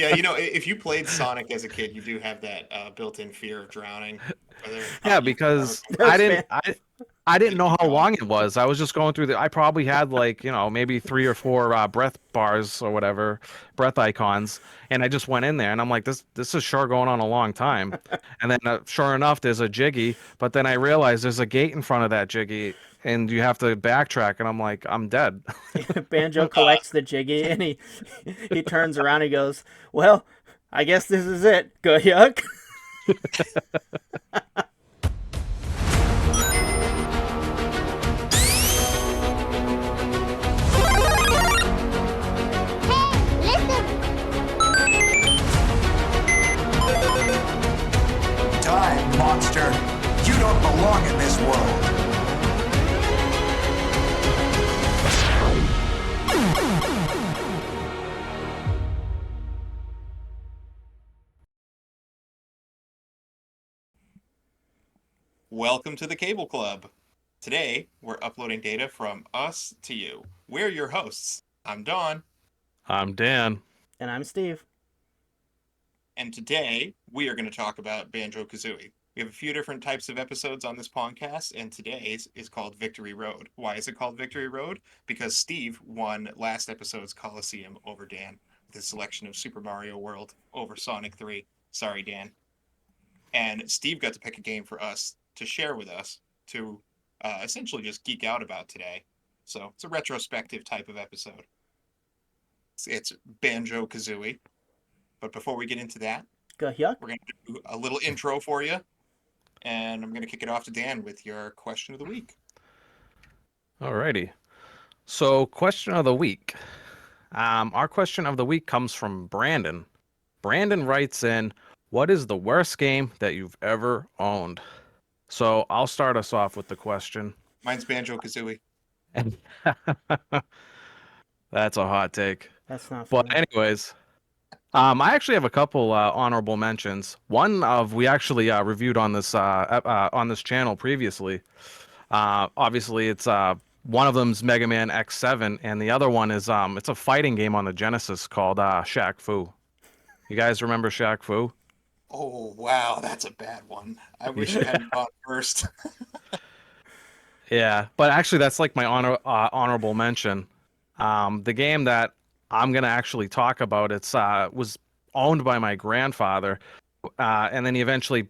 Yeah, if you played Sonic as a kid, you do have that built-in fear of drowning, whether Yeah, you ever because come I back Those didn't fan. I to didn't know keep how going. long it was. I was just going through the I probably had like, maybe three or four breath bars or whatever, breath icons, and I just went in there and I'm like this is sure going on a long time. And then sure enough there's a Jiggy, but then I realized there's a gate in front of that Jiggy and you have to backtrack and I'm like I'm dead. Banjo Uh, collects the Jiggy and he turns around and goes, "Well, I guess this is it. Go yuck." Die, monster! You don't belong in this world! Welcome to the Cable Club. Today, we're uploading data from us to you. We're your hosts. I'm Don, I'm Dan. And I'm Steve. and today we are going to talk about Banjo Kazooie. We have a few different types of episodes on this podcast, and today's is called Victory Road. Why is it called Victory Road? Because Steve won last episode's Colosseum over Dan with his selection of Super Mario World over Sonic 3. Sorry, Dan. And Steve got to pick a game for us to share with us to essentially just geek out about today. So it's a retrospective type of episode. It's Banjo Kazooie. But before we get into that, Go yuck. we're going to do a little intro for you. And I'm going to kick it off to Dan with your question of the week. Alrighty. So question of the week. Our question of the week comes from Brandon. Brandon writes in, what is the worst game that you've ever owned? So I'll start us off with the question. Mine's Banjo Kazooie. And that's a hot take. That's not But funny. anyways, I actually have a couple honorable mentions. One of we actually reviewed on this channel previously. Obviously, it's one of them's Mega Man X7, and the other one is it's a fighting game on the Genesis called Shaq Fu. You guys remember Shaq Fu? Oh, wow, that's a bad one. I wish you hadn't gone first. Yeah, but actually, that's like my honorable mention. The game that I'm gonna actually talk about, it's was owned by my grandfather, and then he eventually,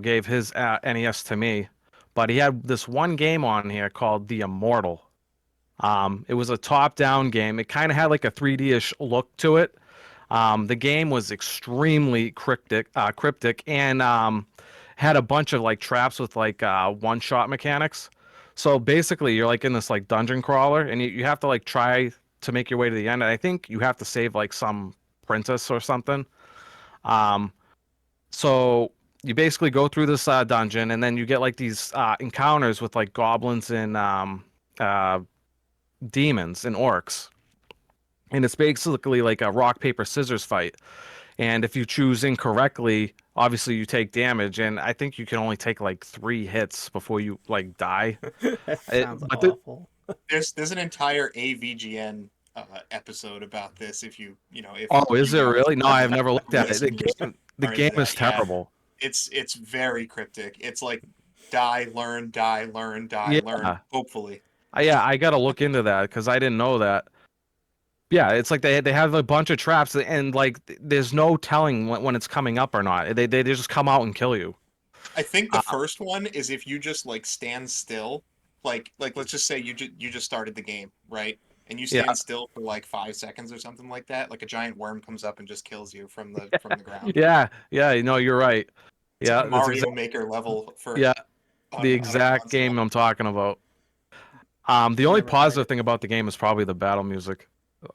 gave his NES to me. But he had this one game on here called The Immortal. It was a top-down game. It kind of had like a 3D-ish look to it. The game was extremely cryptic, and had a bunch of like traps with like one-shot mechanics. So basically, you're like in this like dungeon crawler, and you have to like try to make your way to the end. And I think you have to save like some princess or something. Um, so you basically go through this dungeon, and then you get like these encounters with like goblins and uh, demons and orcs. And it's basically like a rock, paper, scissors fight. And if you choose incorrectly, obviously you take damage. And I think you can only take like 3 hits before you like die. That sounds But awful. There's an entire AVGN episode about this. If oh, is you there guys really? No, have I've not, never looked at it. listeners The are into game is that, yeah, terrible. it's very cryptic. It's like die, learn, die, learn, die, learn. Yeah. Hopefully, Yeah, I gotta look into that because I didn't know that. Yeah, it's like they have a bunch of traps and like there's no telling when it's coming up or not. They just come out and kill you. I think the Uh, first one is if you just like stand still, like let's just say you just started the game, right? And you yeah, stand still for like 5 seconds or something like that. Like a giant worm comes up and just kills you from the ground. yeah. You know, you're right. It's like Yeah, that's Mario exact. Maker level for Yeah, the on a exact game console. I'm talking about. The only Never played positive it. thing about the game is probably the battle music.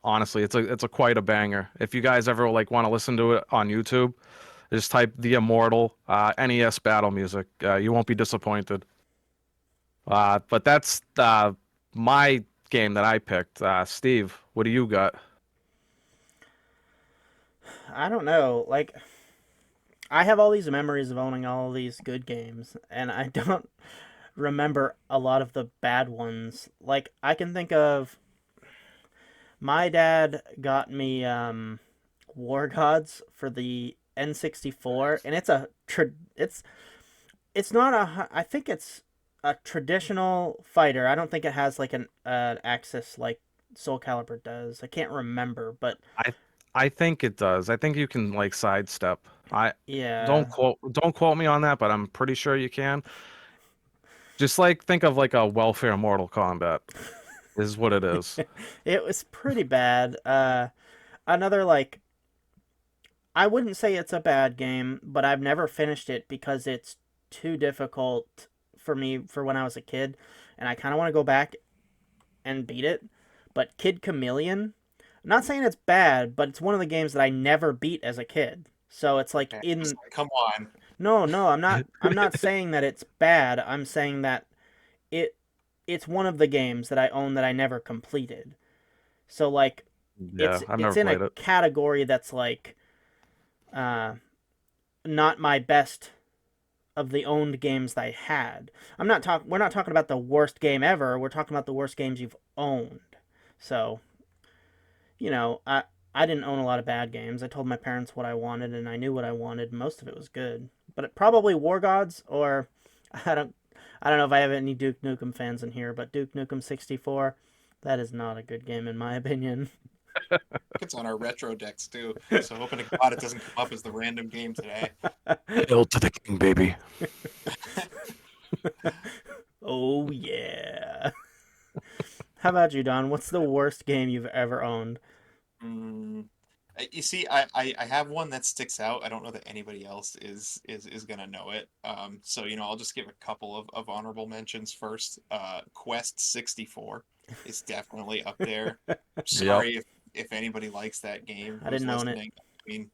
Honestly, it's a quite a banger. If you guys ever like want to listen to it on YouTube, just type the Immortal NES battle music. You won't be disappointed. But that's my game that I picked. Steve, what do you got? I don't know. Like, I have all these memories of owning all these good games, and I don't remember a lot of the bad ones. Like, I can think of my dad got me War Gods for the N64, and it's not I think it's a traditional fighter. I don't think it has like an axis like Soul Calibur does. I can't remember, but I I think it does. I think you can like sidestep. I yeah. don't quote me on that, but I'm pretty sure you can. Just like think of like a welfare Mortal Kombat is what it is. It was pretty bad. Another like I wouldn't say it's a bad game, but I've never finished it because it's too difficult for me for when I was a kid, and I kind of want to go back and beat it. But Kid Chameleon, I'm not saying it's bad, but it's one of the games that I never beat as a kid. So it's like Yeah, it's in like, come on. no, I'm not saying that it's bad. I'm saying that it it's one of the games that I own that I never completed. So like Yeah, I've it's never in a played it. category that's like uh not my best of the owned games that I had. We're not talking about the worst game ever. We're talking about the worst games you've owned. So, I didn't own a lot of bad games. I told my parents what I wanted and I knew what I wanted. Most of it was good. But probably War Gods or I don't I don't know if I have any Duke Nukem fans in here, but Duke Nukem 64, that is not a good game in my opinion. It's on our retro decks too. So hoping to God it doesn't come up as the random game today. Hail to the king, baby. Oh yeah. How about you, Don? What's the worst game you've ever owned? Mm, you see, I have one that sticks out. I don't know that anybody else is gonna know it. So I'll just give a couple of honorable mentions first. Quest 64 is definitely up there. Yep. Sorry if anybody likes that game I who's didn't own it. listening. I mean,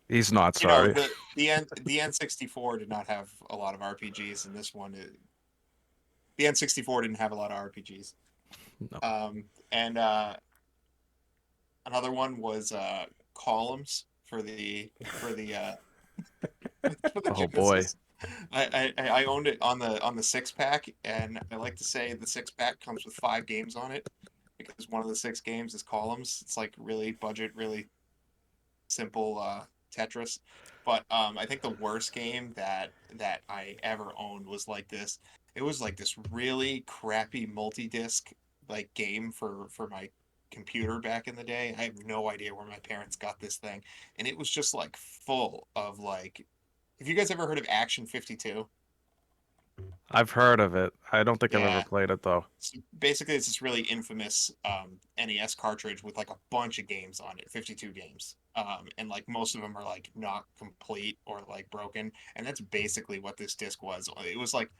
He's not sorry. the N64 did not have a lot of RPGs, and the N64 didn't have a lot of RPGs. No. And Another one was columns for the Oh boy. Genesis. I owned it on the six pack, and I like to say the six pack comes with 5 games on it because one of the 6 games is columns. It's like really budget, really simple Tetris. But I think the worst game that I ever owned was like this. It was like this really crappy multi-disc like game for my computer back in the day. I have no idea where my parents got this thing, and it was just like full of like. Have you guys ever heard of Action 52? I've heard of it. I don't think I've ever Yeah. played it though. So basically, it's this really infamous NES cartridge with like a bunch of games on it, 52 games. And like most of them are like not complete or like broken. And that's basically what this disc was. It was like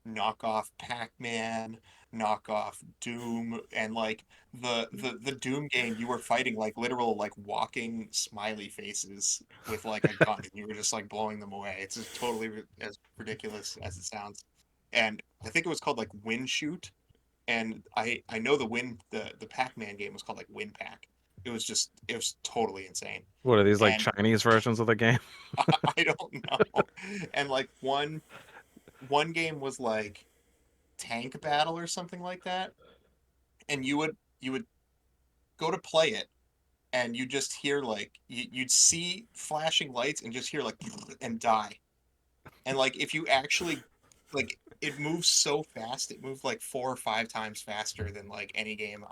knockoff Pac-Man, knockoff Doom, and like the Doom game, you were fighting like literal like walking smiley faces with like a gun, and you were just like blowing them away. It's just totally as ridiculous as it sounds. And I think it was called like Win Shoot, and I know the Pac-Man game was called like Win Pack. It was totally insane. What are these like And Chinese versions of the game? I don't know. And like one game was like Tank Battle or something like that, and you would go to play it, and you just hear like you'd see flashing lights and just hear like and die. And like if you actually like it moves so fast, it moved like 4 or 5 times faster than like any game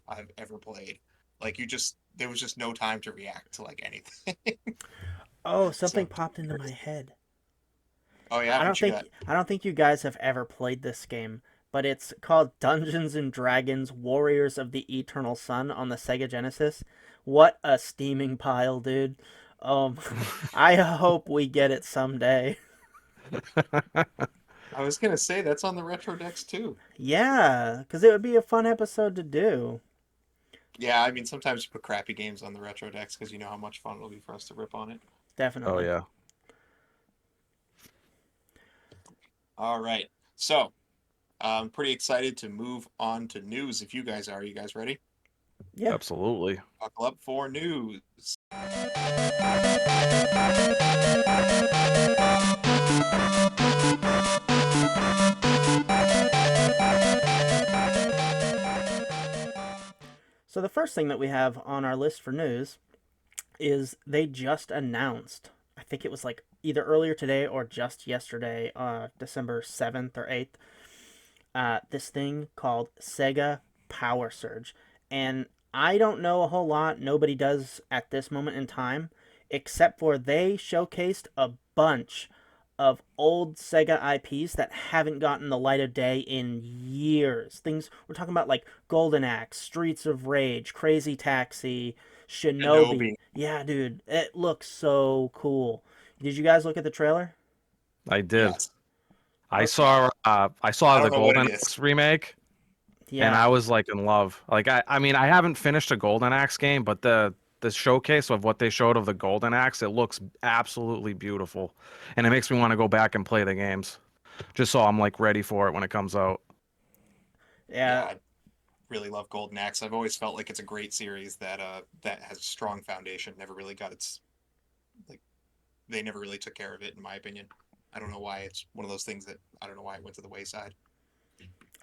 I've ever played. Like there was just no time to react to like anything. Oh, something So popped into my head. oh yeah, what you got? I don't think you guys have ever played this game, but it's called Dungeons and Dragons: Warriors of the Eternal Sun on the Sega Genesis. What a steaming pile, dude. Um I hope we get it someday. I was gonna say that's on the retro decks too. Yeah, cuz it would be a fun episode to do. Yeah, I mean sometimes you put crappy games on the retro decks because you know how much fun it'll be for us to rip on it. Oh Definitely. yeah. All right, so I'm pretty excited to move on to news. If you guys are, you guys ready? Yeah. Absolutely. Buckle up for news. So the first thing that we have on our list for news is they just announced, I think it was like either earlier today or just yesterday, December 7th or 8th, this thing called Sega Power Surge. And I don't know a whole lot, nobody does at this moment in time, except for they showcased a bunch of old Sega IPs that haven't gotten the light of day in years. Things we're talking about like Golden Axe, Streets of Rage, Crazy Taxi, Shinobi. Shinobi. Yeah, dude, it looks so cool. Did you guys look at the trailer? I did. Yes. Okay. I I saw don't the know what it Golden is. Axe remake, and Yeah. I was like in love. Like I mean, I haven't finished a Golden Axe game, but the showcase of what they showed of the Golden Axe, it looks absolutely beautiful, and it makes me want to go back and play the games, just so I'm like ready for it when it comes out. Yeah, Yeah. I really love Golden Axe. I've always felt like it's a great series that has a strong foundation. Never really got its like they never really took care of it in my opinion. I don't know why it's one of those things that I don't know why it went to the wayside.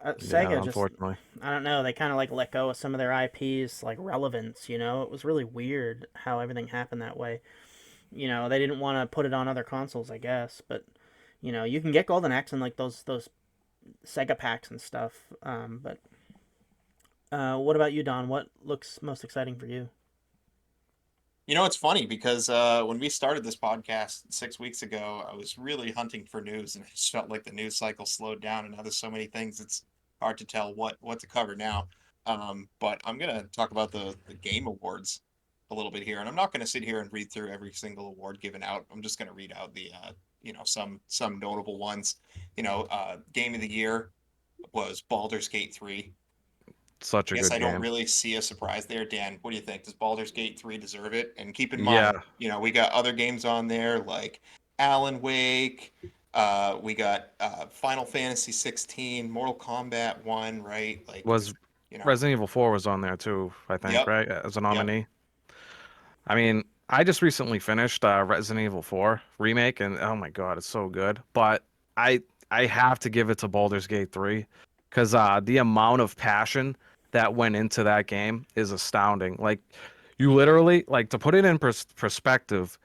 Sega Yeah, just, unfortunately. I don't know, they kind of like let go of some of their IPs like relevance, you know. It was really weird how everything happened that way. You know, they didn't want to put it on other consoles, I guess, but you know, you can get Golden Axe in like those Sega packs and stuff. But what about you, Don? What looks most exciting for you? You know, it's funny because when we started this podcast 6 weeks ago, I was really hunting for news, and it just felt like the news cycle slowed down. And now there's so many things; it's hard to tell what to cover now. But I'm gonna talk about the game awards a little bit here, and I'm not gonna sit here and read through every single award given out. I'm just gonna read out the some notable ones. Game of the year was Baldur's Gate 3. Such I a guess good I don't game. really see a surprise there. Dan, what do you think? Does Baldur's Gate 3 deserve it? And keep in Yeah, mind, we got other games on there like Alan Wake, we got Final Fantasy 16, Mortal Kombat 1, right? Like was it's, you know, Resident Evil 4 was on there too, I think, yep, right? As a yep. nominee. I mean, I just recently finished Resident Evil 4 remake, and oh my God, it's so good. But I I have to give it to Baldur's Gate 3 because the amount of passion that went into that game is astounding. Like, you literally, like, to put it in perspective,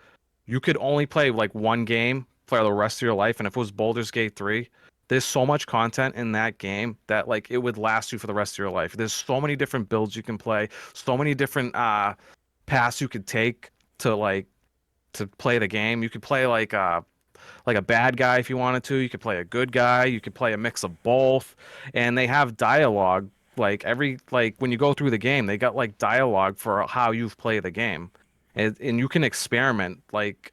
you could only play like one game for the rest of your life, and if it was Baldur's Gate 3, there's so much content in that game that like it would last you for the rest of your life. There's so many different builds you can play, so many different paths you could take to to play the game. You could play like a bad guy if you wanted to. You could play a good guy. You could play a mix of both. And they have dialogue like when you go through the game, they got like dialogue for how you've played the game. And you can experiment like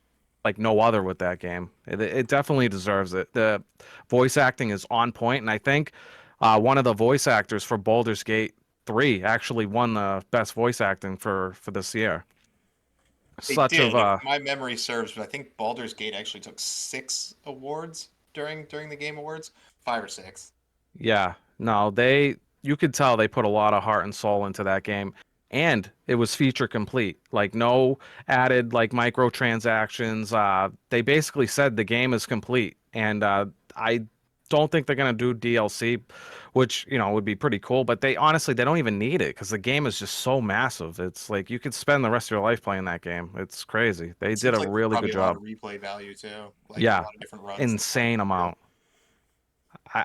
no other with that game. It definitely deserves it. The voice acting is on point, and I think one of the voice actors for Baldur's Gate 3 actually won the best voice acting for this year. They Such of did, if a my memory serves, but I think Baldur's Gate actually took 6 awards during the Game Awards, 5 or 6. Yeah, no, you could tell they put a lot of heart and soul into that game. And it was feature complete. Like no added like microtransactions. They basically said the game is complete. And I don't think they're gonna do DLC, which, would be pretty cool, but they honestly they don't even need it because the game is just so massive. It's like you could spend the rest of your life playing that game. It's crazy. They It did seems a like there's really good probably a lot job. of replay value too, like a Yeah, lot of different runs that want to insane go through. amount.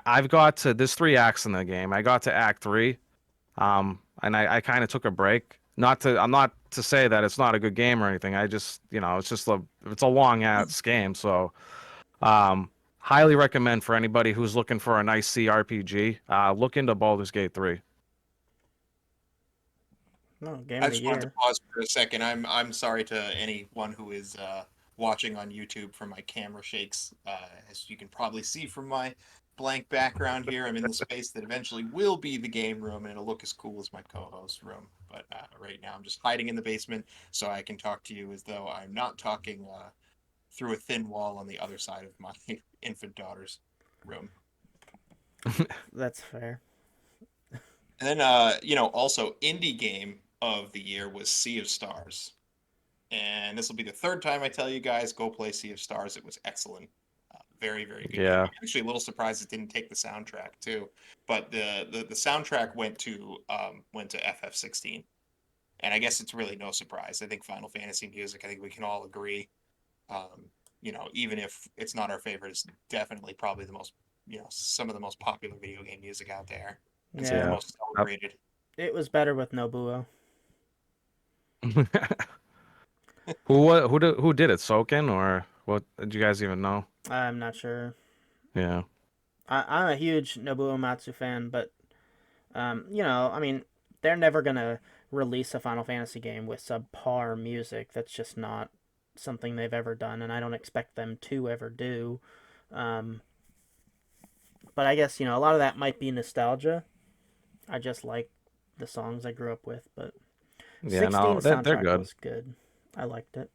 I've got to there's 3 acts in the game. I got to act 3, and I kind of took a break. I'm not to say that it's not a good game or anything. I just it's a long ass game, so um, highly recommend for anybody who's looking for a nice CRPG. Look into Baldur's Gate 3. No, game I of the just wanted to year. pause for a second. I'm sorry to anyone who is watching on YouTube for my camera shakes. As you can probably see from my blank background here, I'm in the space that eventually will be the game room, and it'll look as cool as my co-host room. But right now, I'm just hiding in the basement so I can talk to you as though I'm not talking through a thin wall on the other side of my infant daughter's room. That's fair. And then, also indie game of the year was Sea of Stars. And this will be the third time I tell you guys go play Sea of Stars. It was excellent. Very, very good game. Yeah, I'm actually a little surprised it didn't take the soundtrack too, but the soundtrack went to FF16, And I guess it's really no surprise. I think Final Fantasy music, I think we can all agree, even if it's not our favorite, it's definitely probably the most, some of the most popular video game music out there and some of the Yeah, Yeah. most celebrated. it was better with Nobuo. Who did it? Soken or what? Did you guys even know? I'm not sure. Yeah. I'm a huge Nobuo Matsu fan, but I mean, they're never gonna release a Final Fantasy game with subpar music. That's just not something they've ever done, and I don't expect them to ever do. Um, but I guess a lot of that might be nostalgia. I just like the songs I grew up with, but Yeah. 16 No, they're soundtrack good. was good. I liked it.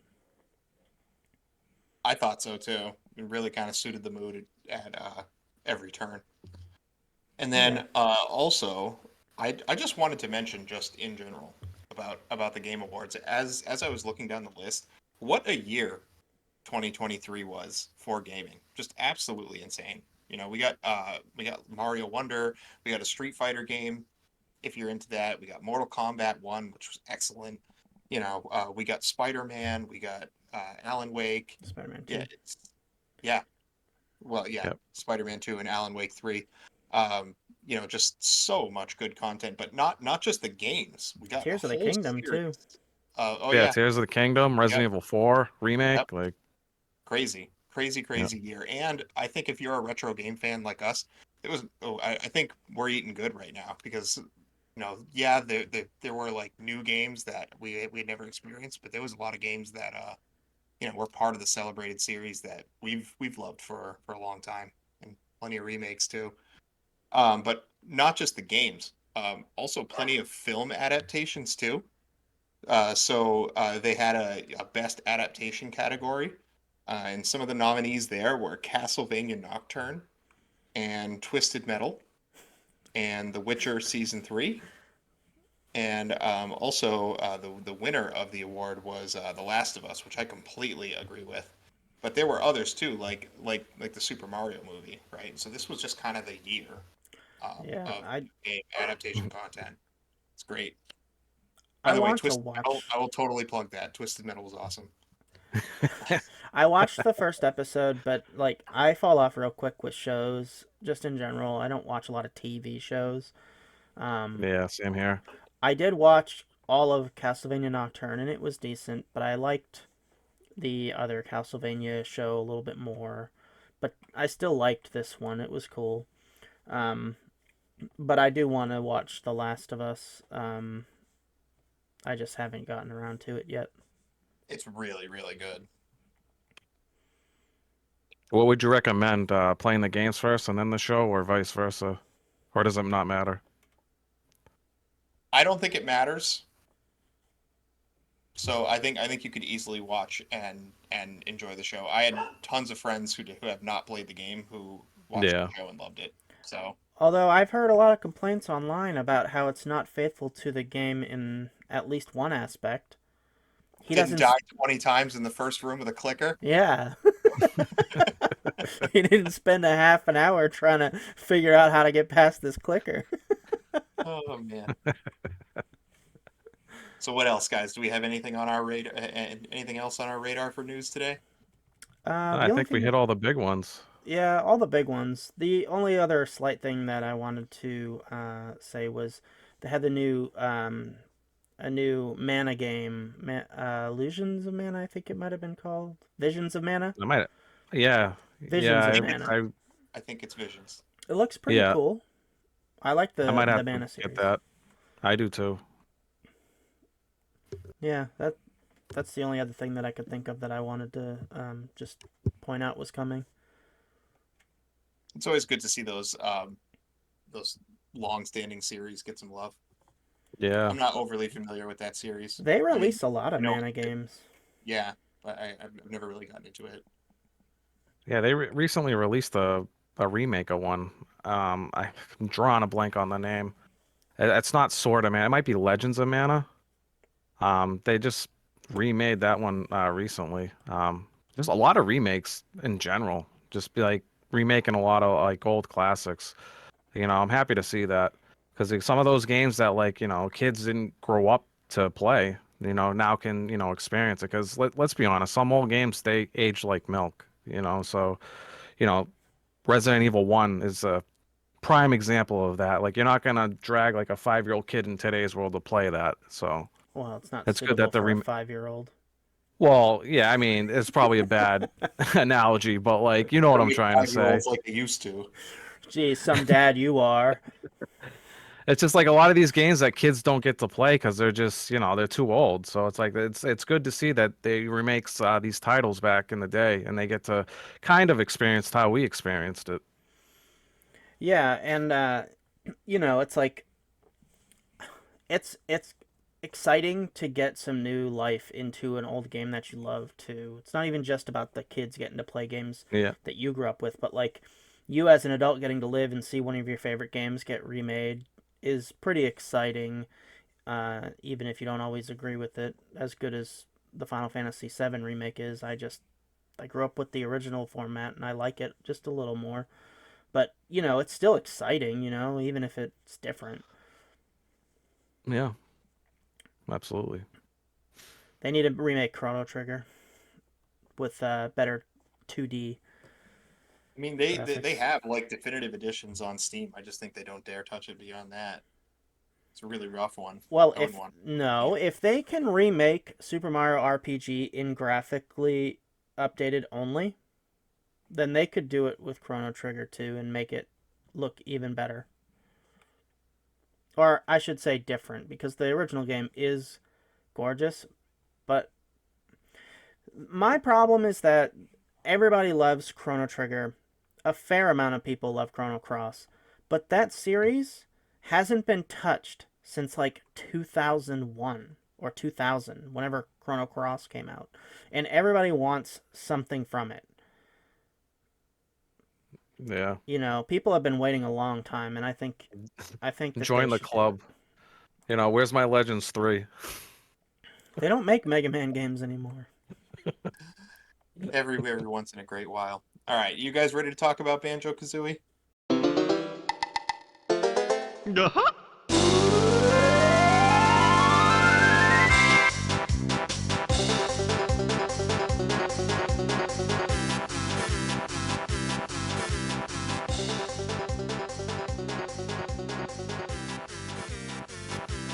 I thought so too. It really kind of suited the mood at every turn. And Yeah. then also, I just wanted to mention just in general about the Game Awards as I was looking down the list, what a year 2023 was for gaming. Just absolutely insane. We got Mario Wonder, we got a Street Fighter game if you're into that. We got Mortal Kombat 1, which was excellent. We got Spider-Man, we got Alan Wake. Spider-Man Yeah, 2. yeah. Well, yeah, Yep. Spider-Man 2 and Alan Wake 3. Just so much good content, but not just the games. We got a Tears of the whole Kingdom too. series. Oh Yeah. yeah, Tears of the Kingdom, yep, Resident Evil 4 yep. remake. Like, Crazy, crazy, yep. crazy year. And I think if you're a retro game fan like us, it was. Oh, I think we're eating good right now because yeah, there were like new games that we had never experienced, but there was a lot of games that were part of the celebrated series that we've loved for a long time, and plenty of remakes too. But not just the games, also plenty of film adaptations too. So they had a best adaptation category, and some of the nominees there were Castlevania Nocturne and Twisted Metal and The Witcher Season 3. And also, the winner of the award was The Last of Us, which I completely agree with. But there were others too, like the Super Mario movie, right? So this was just kind of the year Yeah, of I game adaptation content. It's great. By I the way, want to Twisted Metal, watch. I will totally plug that. Twisted Metal was awesome. I watched the first episode, but like I fall off real quick with shows just in general. I don't watch a lot of TV shows. Um, Yeah. Same here. I did watch all of Castlevania Nocturne and it was decent, but I liked the other Castlevania show a little bit more. But I still liked this one. It was cool. Um, but I do want to watch The Last of Us. I just haven't gotten around to it yet. It's really, really good. What would you recommend? Playing the games first and then the show, or vice versa? Or does it not matter? I don't think it matters. So I think you could easily watch and enjoy the show. I had tons of friends who have not played the game who watched the Yeah. show and loved it. So Although I've heard a lot of complaints online about how it's not faithful to the game in at least one aspect. He didn't doesn't. die 20 times in the first room with a clicker. Yeah. He didn't spend a half an hour trying to figure out how to get past this clicker. Oh man. So what else, guys? Do we have anything on our radar? Anything else on our radar for news today? The I only think we thing, hit all the big ones. yeah, all the big ones. The only other slight thing that I wanted to say was they had a new mana game, Illusions of Mana, I think it might have been called. Visions of Mana? I might. Yeah. Visions Yeah. of I I, think Mana. I I think it's Visions. It looks pretty yeah. cool. I like I might the have to Mana get series. that. I do too. Yeah, that's the only other thing that I could think of that I wanted to just point out was coming. It's always good to see those long-standing series get some love. Yeah. I'm not overly familiar with that series. They I mean, release a lot I of know, mana games. yeah, but I've never really gotten into it. Yeah. They recently released a remake of one. I'm drawing a blank on the name. It's not Sword of Mana. It might be Legends of Mana. They just remade that one recently. There's a lot of remakes in general. Just be like remaking a lot of like old classics. I'm happy to see that because some of those games that like kids didn't grow up to play, now can, experience it. Because let's be honest, some old games they age like milk, So, you know, Resident Evil 1 is a prime example of that. Like you're not gonna drag like a 5-year-old kid in today's world to play that. So Well, it's not it's good suitable that the for a rem 5-year-old. well, yeah, I mean, it's probably a bad analogy, but like you know what Don't I'm make trying to say. 5-year-olds like they used to. Geez, some dad you are. It's just like a lot of these games that kids don't get to play because they're just, they're too old. So it's like it's good to see that they remakes these titles back in the day, and they get to kind of experience how we experienced it. Yeah, and it's like it's exciting to get some new life into an old game that you love too. It's not even just about the kids getting to play games Yeah, that you grew up with, but like you as an adult getting to live and see one of your favorite games get remade is pretty exciting. Even if you don't always agree with it, as good as the Final Fantasy VII remake is, I grew up with the original format and I like it just a little more. But it's still exciting. Even if it's different. yeah, absolutely. They need to remake Chrono Trigger with better 2D I mean, they graphics. have like definitive editions on Steam. I just think they don't dare touch it beyond that. It's a really rough one. Well, I wouldn't want to. if they can remake Super Mario RPG in graphically updated only, then they could do it with Chrono Trigger too and make it look even better. Or I should say different, because the original game is gorgeous, but my problem is that everybody loves Chrono Trigger. A fair amount of people love Chrono Cross, but that series hasn't been touched since like 2001 or 2000, whenever Chrono Cross came out, and everybody wants something from it. Yeah, People have been waiting a long time, and I think that they join the should do it. club. Where's my Legends 3? They don't make Mega Man games anymore. Every once in a great while. All right, you guys ready to talk about Banjo Kazooie?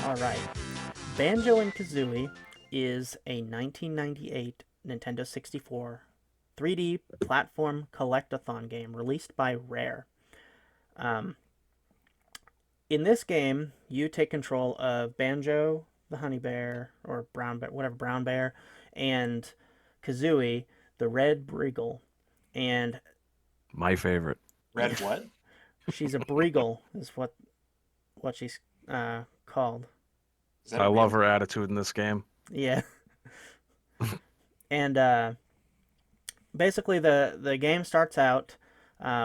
All right. Banjo and Kazooie is a 1998 Nintendo 64 3D platform collectathon game released by Rare. Um, in this game, you take control of Banjo, the honey bear, or brown bear, whatever, brown bear, and Kazooie, the red Breagle. And My favorite. Red what? she's a Breagle, is what she's called. Is that I a real? love her attitude in this game. Yeah. And basically, the game starts out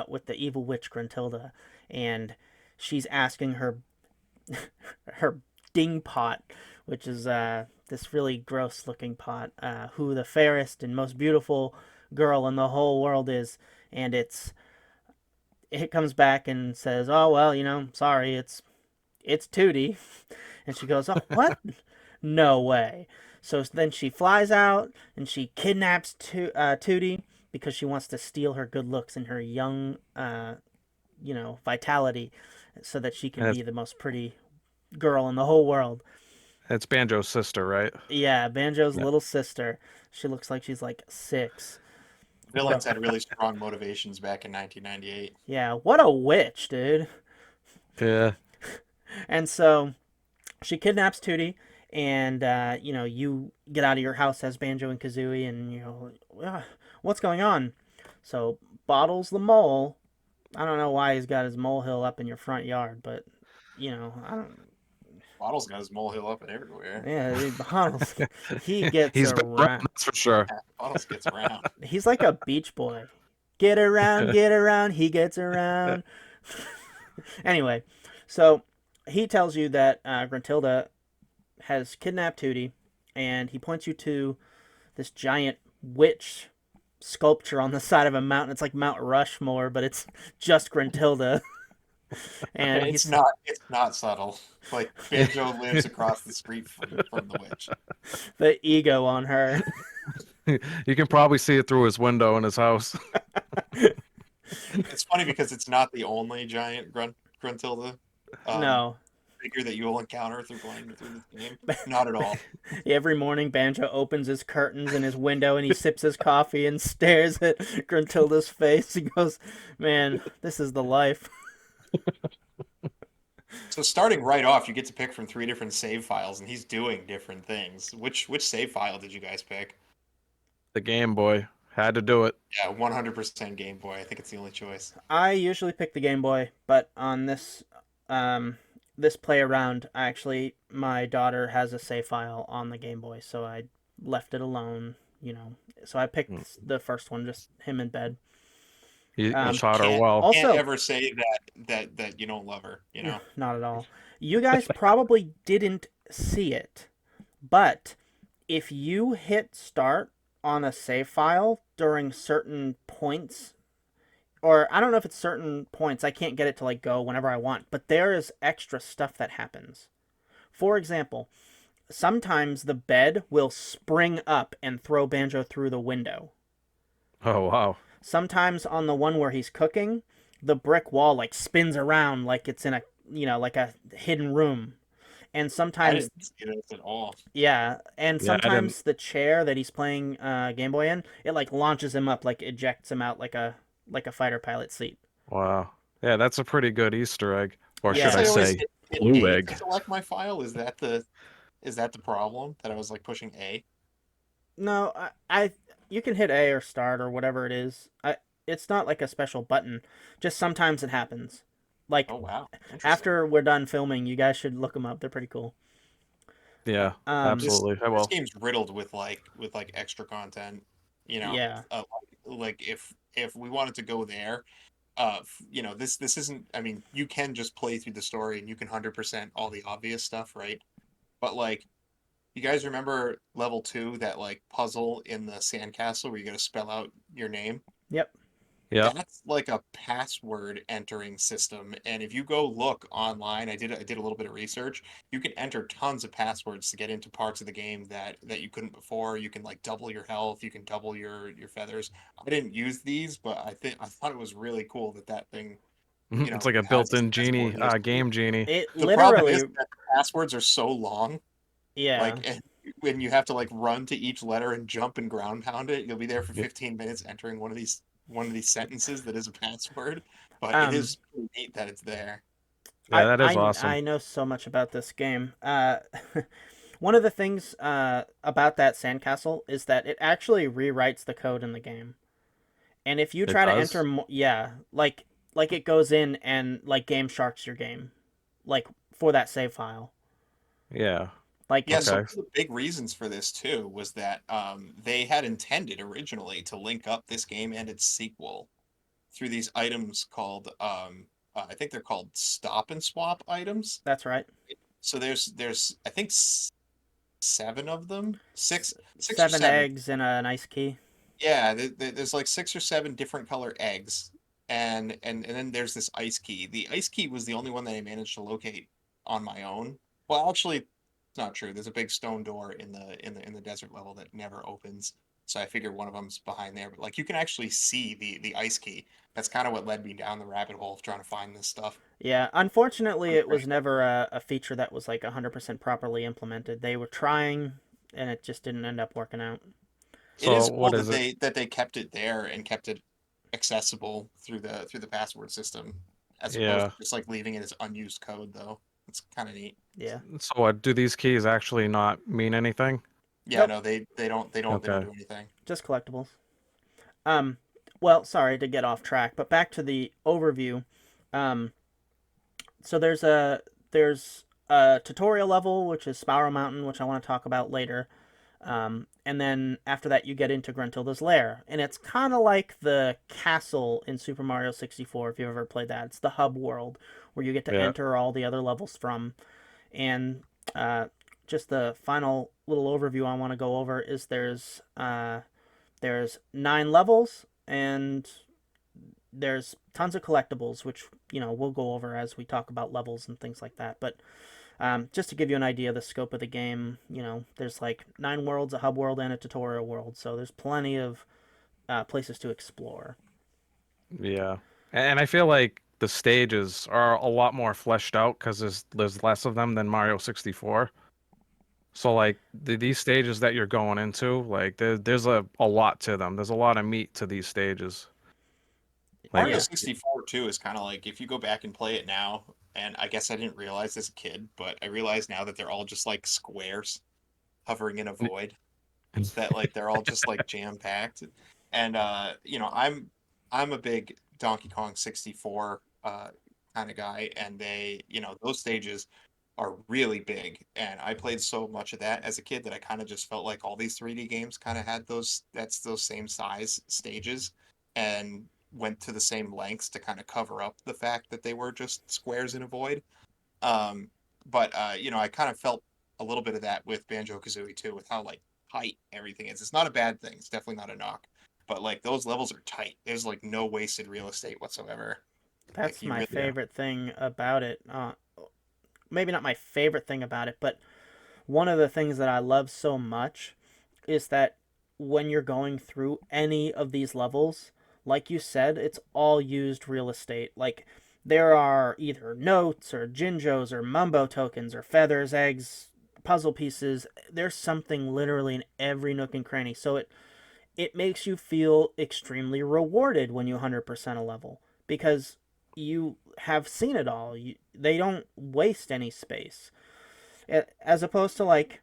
with the evil witch Gruntilda, and she's asking her ding pot, which is this really gross looking pot, who the fairest and most beautiful girl in the whole world is, and it comes back and says, "Oh well, sorry, it's Tootie," and she goes, "Oh what? No way." So then she flies out and she kidnaps Tootie because she wants to steal her good looks and her young, vitality, so that she can And be the most pretty girl in the whole world. it's Banjo's sister, right? Yeah, Banjo's Yeah. little sister. She looks like she's like 6. Villains Bro. had really strong motivations back in 1998. Yeah, what a witch, dude. Yeah. And so she kidnaps Tootie, and you get out of your house as Banjo and Kazooie, and what's going on? So Bottles the mole. I don't know why he's got his molehill up in your front yard, but I don't. Bottle's got his molehill up and everywhere. Yeah, Bottles. He gets He's been around, around. that's for sure. Yeah, Bottles gets around. He's like a beach boy. Get around, get around. He gets around. Anyway, so he tells you that Gruntilda has kidnapped Tootie, and he points you to this giant witch sculpture on the side of a mountain. It's like Mount Rushmore, but it's just Gruntilda. And It's not subtle. Like Banjo lives across the street from the witch. the ego on her. You can probably see it through his window in his house. It's funny because it's not the only giant Gruntilda um, No. figure that you will encounter through playing through this game. Not at all. Every morning, Banjo opens his curtains in his window and he sips his coffee and stares at Gruntilda's face. He goes, "Man, this is the life." So starting right off, you get to pick from 3 different save files, and he's doing different things. Which save file did you guys pick? The Game Boy had to do it. Yeah, 100% Game Boy. I think it's the only choice. I usually pick the Game Boy, but on um, this play around, actually, my daughter has a save file on the Game Boy, so I left it alone. So I Mm. picked the first one, just him in bed. You Um, taught her Can't well. can't Also, ever say that you don't love her, you know? not at all. You guys probably didn't see it, but if you hit start on a save file during certain points, or I don't know if it's certain points, I can't get it to like go whenever I want, but there is extra stuff that happens. For example, sometimes the bed will spring up and throw Banjo through the window. Oh wow. Sometimes on the one where he's cooking, the brick wall like spins around like it's in a like a hidden room. And I sometimes, didn't see this at all. yeah, and Yeah, I didn't. sometimes the chair that he's playing Game Boy in, it like launches him up, like ejects him out like a fighter pilot seat. Wow. Yeah, that's a pretty good Easter egg, or I should guess Yeah. I I always say, hit blue A to egg? select my file. Is that the problem that I was like pushing A? No, I you can hit A or start or whatever it is. It's not like a special button. Just sometimes it happens. Like Oh wow, interesting. after we're done filming, you guys should look them up. They're pretty cool. Yeah, Um, This absolutely. I this will. game's riddled with extra content. You know, yeah, like if we wanted to go there, this isn't. I mean, you can just play through the story and you can 100% all the obvious stuff, right? But like, you guys remember level 2, that like puzzle in the sandcastle where you got to spell out your name? yep, Yeah. That's like a password entering system. And if you go look online, I did a little bit of research. You can enter tons of passwords to get into parts of the game that you couldn't before. You can like double your health, you can double your feathers. I didn't use these, but I thought it was really cool that thing, It's like a has built-in more genie, history. game genie. it The problem literally, is that the passwords are so long, yeah, like and when you have to like run to each letter and jump and ground pound it, you'll be there for Yeah, 15 minutes entering one of these sentences that is a password. But it um, is pretty neat that it's there. yeah, I that is I awesome. I know so much about this game. One of the things about that sandcastle is that it actually rewrites the code in the game. And if you It try to enter, does. yeah, like it goes in and like Game Sharks your game, like for that save file. Yeah. Like, Yeah, so Okay. one of the big reasons for this too was that they had intended originally to link up this game and its sequel through these items called I think they're called stop and swap items. that's right. So there's I think 7 of them, six or Seven seven. eggs and an ice key. Yeah, there's like 6 or 7 different color eggs, and then there's this ice key. The ice key was the only one that I managed to locate on my own. Well, actually, it's not true. There's a big stone door in the desert level that never opens. So I figured one of them's behind there. But like you can actually see the ice key. That's kind of what led me down the rabbit hole of trying to find this stuff. Yeah, unfortunately, Pretty it was great. never a feature that was like 100% properly implemented. They were trying, and it just didn't end up working out. It So is cool what that is it? they kept it there and kept it accessible through the password system, as opposed Yeah. to just like leaving it as unused code, though. It's kind of neat. Yeah. So what do these keys actually not mean anything? Yeah, Nope. no, they don't Okay. do anything. Just collectibles. Um, well, sorry to get off track, but back to the overview. Um, so there's a tutorial level, which is Spiral Mountain, which I want to talk about later. And then after that, you get into Gruntilda's lair, and it's kind of like the castle in Super Mario 64. If you've ever played that, it's the hub world where you get to Yeah. enter all the other levels from. And just the final little overview I want to go over is there's 9 levels, and there's tons of collectibles, which we'll go over as we talk about levels and things like that. But just to give you an idea of the scope of the game, there's like 9 worlds, a hub world, and a tutorial world, so there's plenty of places to explore. Yeah. And I feel like the stages are a lot more fleshed out because there's less of them than Mario 64. So like these stages that you're going into, like there's a lot to them. There's a lot of meat to these stages. Like Mario Yeah, 64 too is kind of like if you go back and play it now, and I guess I didn't realize as a kid, but I realize now that they're all just like squares hovering in a void. That like they're all just like jam packed. And I'm a big Donkey Kong 64 kind of guy, and those stages are really big. And I played so much of that as a kid that I kind of just felt like all these 3D games kind of had those same size stages and went to the same lengths to kind of cover up the fact that they were just squares in a void. Um, but I kind of felt a little bit of that with Banjo Kazooie too, with how like tight everything is. It's not a bad thing. It's definitely not a knock. But like those levels are tight. There's like no wasted real estate whatsoever. Like that's you my really yeah. favorite thing about it. Maybe not my favorite thing about it, but one of the things that I love so much is that when you're going through any of these levels, like you said, it's all used real estate. Like there are either notes or Jinjos or Mumbo tokens or feathers, eggs, puzzle pieces. There's something literally in every nook and cranny. So it makes you feel extremely rewarded when you 100% a level because you have seen it all. They don't waste any space. As opposed to like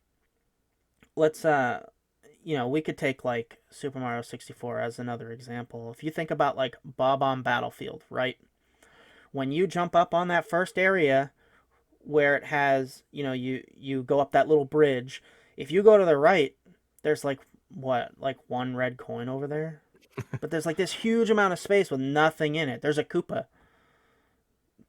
let's we could take like Super Mario 64 as another example. If you think about like Bob on Battlefield, right? When you jump up on that first area where it has, you go up that little bridge, if you go to the right, there's like what, like one red coin over there? But there's like this huge amount of space with nothing in it. There's a Koopa.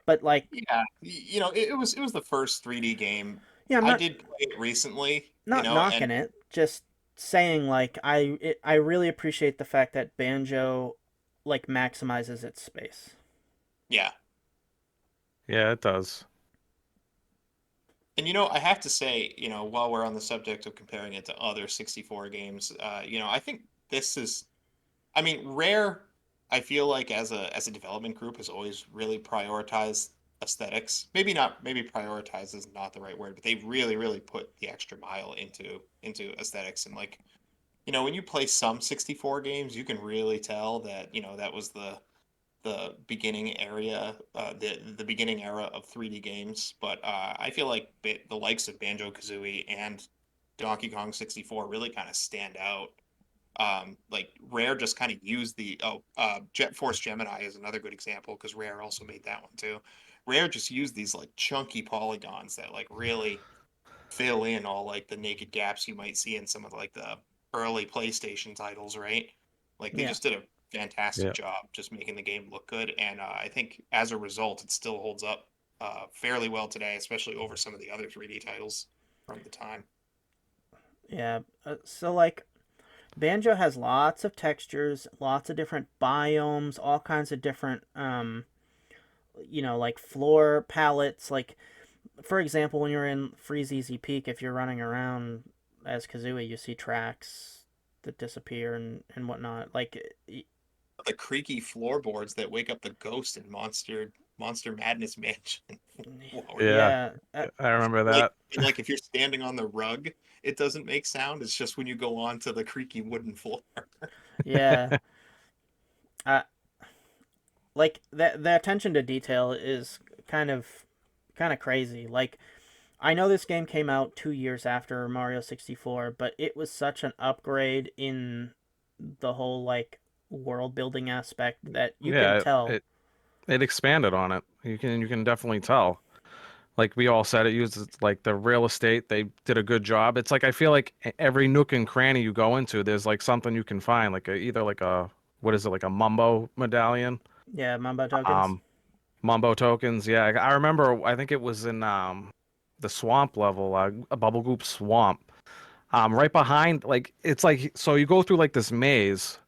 But like, yeah. It was the first 3D game. yeah, I'm I not did play it recently, not and knocking it, just saying like I really appreciate the fact that Banjo like maximizes its space. yeah. Yeah, it does. And I have to say, while we're on the subject of comparing it to other 64 games, I think this is I mean, Rare, I feel like as a development group has always really prioritized aesthetics. Maybe prioritize is not the right word, but they really, really put the extra mile into aesthetics. And like, when you play some 64 games, you can really tell that, that was the beginning area, the beginning era of 3D games. But I feel like the likes of Banjo Kazooie and Donkey Kong 64 really kind of stand out. Like Rare just kind of used Jet Force Gemini is another good example because Rare also made that one too. Rare just used these like chunky polygons that like really fill in all like the naked gaps you might see in some of like the early PlayStation titles, right? Like they Yeah. just did a fantastic Yeah. job just making the game look good, and I think as a result, it still holds up fairly well today, especially over some of the other 3D titles from the time. Yeah. So like Banjo has lots of textures, lots of different biomes, all kinds of different like floor palettes. Like for example, when you're in Freeze Easy Peak, if you're running around as Kazooie, you see tracks that disappear and whatnot. Like The creaky floorboards that wake up the ghost in Monster Madness Mansion. Whoa, Yeah, yeah, I remember like that. and like if you're standing on the rug, it doesn't make sound. It's just when you go onto the creaky wooden floor. yeah. Uh, like the attention to detail is kind of kind of crazy. Like I know this game came out 2 years after Mario 64, but it was such an upgrade in the whole like world building aspect that you can Yeah, tell. it expanded on it. You can definitely tell. Like we all said, it uses like the real estate. They did a good job. It's like I feel like every nook and cranny you go into, there's like something you can find, like either like a what is it, like a mumbo medallion, Yeah, Mamba tokens. um, mumbo tokens. Yeah, I remember. I think it was in the swamp level, a bubble goop swamp. Right behind, like it's like so you go through like this maze.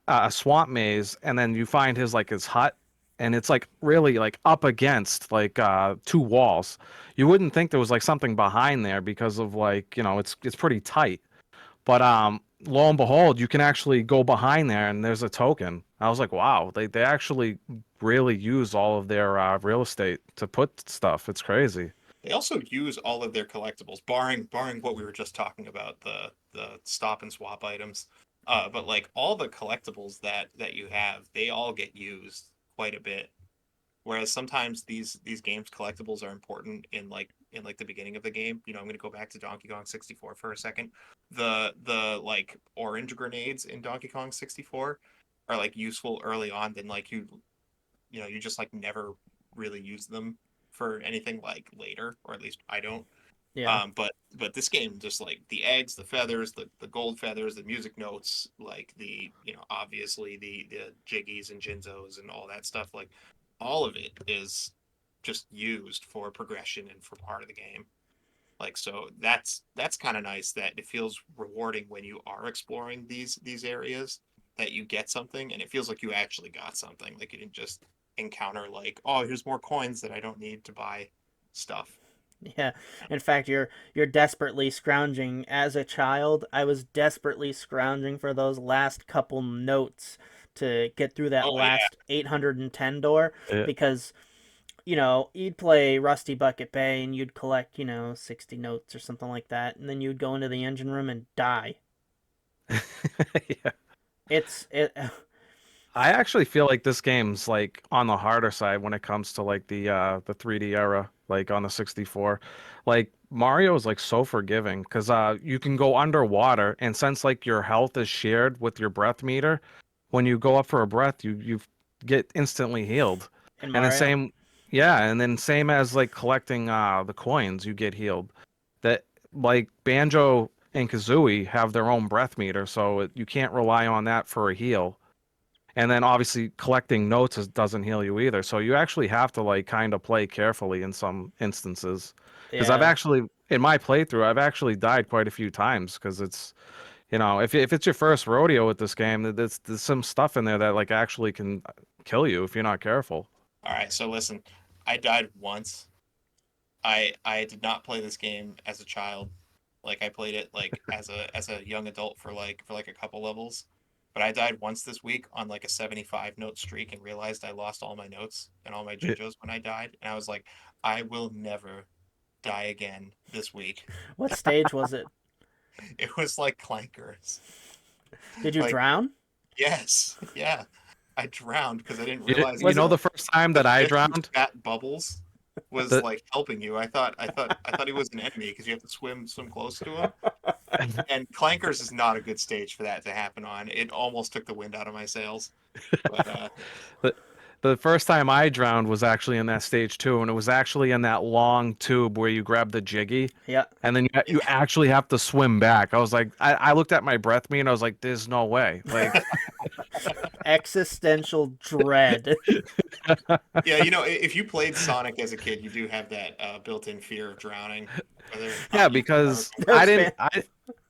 a swamp maze, and then you find his hut, and it's like really like up against like two walls. You wouldn't think there was like something behind there because of like, it's pretty tight. But lo and behold, you can actually go behind there and there's a token. I was like, wow, they actually really use all of their real estate to put stuff. It's crazy. They also use all of their collectibles, barring what we were just talking about, the stop and swap items. But like all the collectibles that you have, they all get used quite a bit. Whereas sometimes these games collectibles are important in like the beginning of the game. I'm going to go back to Donkey Kong 64 for a second. The like orange grenades in Donkey Kong 64 are like useful early on. Then like you just like never really use them for anything like later, or at least I don't. Yeah. But this game, just like the eggs, the feathers, the gold feathers, the music notes, like the obviously the jiggies and jinzos and all that stuff, like all of it is just used for progression and for part of the game. Like so that's kind of nice that it feels rewarding when you are exploring these areas that you get something and it feels like you actually got something. Like you didn't just encounter like, oh, here's more coins that I don't need to buy stuff. Yeah. In fact, you're desperately scrounging. As a child, I was desperately scrounging for those last couple notes to get through that Oh yeah. last 810 door Yeah. because you'd play Rusty Bucket Bay and you'd collect, 60 notes or something like that, and then you'd go into the engine room and die. Yeah. It I actually feel like this game's like on the harder side when it comes to like the 3D era, like on the 64. Like Mario is like so forgiving because you can go underwater, and since like your health is shared with your breath meter, when you go up for a breath, you get instantly healed. in And then Mario. same, yeah, and then same as like collecting the coins, you get healed. That like Banjo and Kazooie have their own breath meter, so you can't rely on that for a heal. And then obviously collecting notes doesn't heal you either. So you actually have to like kind of play carefully in some instances. Because I've Yeah. actually, in my playthrough, I've actually died quite a few times because if it's your first rodeo with this game, there's some stuff in there that like actually can kill you if you're not careful. All right, so listen, I died once. I did not play this game as a child. Like I played it like as a young adult for like a couple levels. But I died once this week on like a 75 note streak and realized I lost all my notes and all my Yeah. Jinjos when I died. And I was like, I will never die again this week. What stage was it? It was like clankers. Did you Like, drown? yes, yeah. I drowned because I didn't You, realize you Was that know it the first time the that I fish with drowned, fat bubbles was the like helping you. I thought he was an enemy because you have to swim close to him. And Clankers is not a good stage for that to happen on. It almost took the wind out of my sails. But the the first time I drowned was actually in that stage too, and it was actually in that long tube where you grab the jiggy, Yeah. and then you yeah, actually have to swim back. I was like, I looked at my breath meter and I was like, there's no way. Like, Existential dread. yeah, if you played Sonic as a kid, you do have that built-in fear of drowning, whether yeah, you because I There's didn't fan.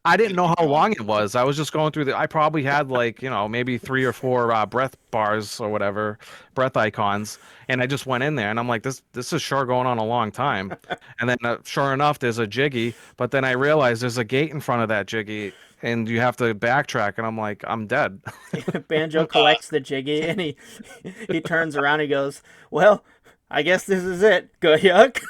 I didn't did know keep how going. long it was. I was just going through I probably had like, maybe three or four breath bars or whatever, breath icons, and I just went in there and I'm like, this is sure going on a long time. And then sure enough, there's a jiggy, but then I realized there's a gate in front of that jiggy, and you have to backtrack, and I'm like, I'm dead. Banjo Uh, collects the jiggy and he turns around and goes, "Well, I guess this is it. Go yuck."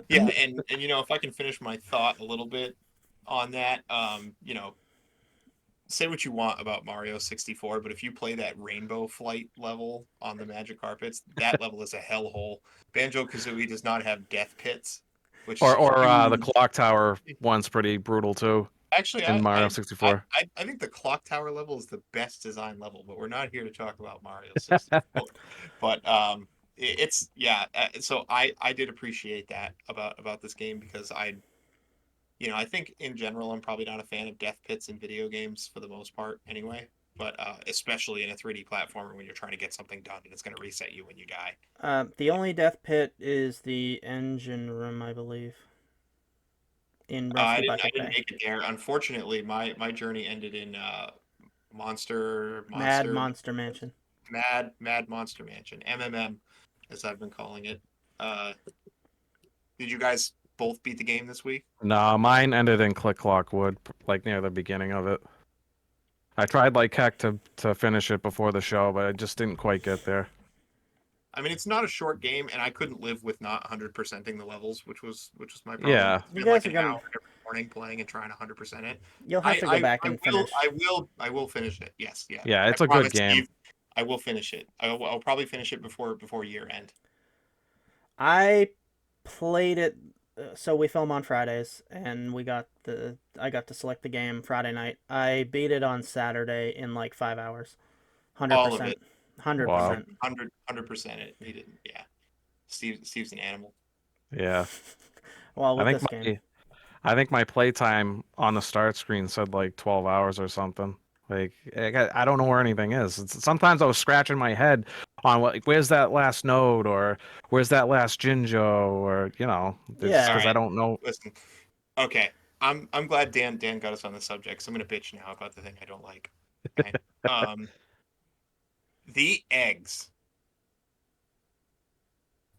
yeah, and if I can finish my thought a little bit on that, say what you want about Mario 64, but if you play that Rainbow Flight level on the Magic Carpets, that level is a hellhole. Banjo Kazooie does not have death pits, which is Or a the huge. clock tower one's pretty brutal too Actually, in I Mario I, I 64. I I think the clock tower level is the best design level, but we're not here to talk about Mario 64. But it's yeah. So I did appreciate that about this game because I think in general, I'm probably not a fan of death pits in video games for the most part, anyway. But especially in a 3D platformer when you're trying to get something done and it's going to reset you when you die. The only death pit is the engine room, I believe. in I Rescue didn't. I Bucket didn't Bay. make it there. Unfortunately, my journey ended in monster Mad monster Monster Mansion. mad monster mansion MMM, as I've been calling it. Uh, did you guys both beat the game this week? No, mine ended in Click Clock Wood, like near the beginning of it. I tried like heck to finish it before the show, but I just didn't quite get there. I mean, it's not a short game, and I couldn't live with not 100%ing the levels, which was my problem. Yeah, It's You been like guys are an gonna. hour every morning playing and trying to 100% it. You'll have I, to go I back I and will finish. I will finish it. Yes, yeah. yeah, I it's a good promise, game. Steve. I will finish it. I'll probably finish it before year end. I played it. So we film on Fridays, and I got to select the game Friday night. I beat it on Saturday in like 5 hours. Hundred All of it. percent. Hundred Wow. percent. 100% it. He didn't. Yeah. Steve's an animal. Yeah, Well, I with think this game. my playtime on the start screen said like 12 hours or something. Like I don't know where anything is. Sometimes I was scratching my head on like where's that last node or where's that last Jinjo or just All Yeah. because I right. don't know. Listen. Okay. I'm glad Dan got us on the subject. So I'm gonna bitch now about the thing I don't like. Okay. Um, the eggs.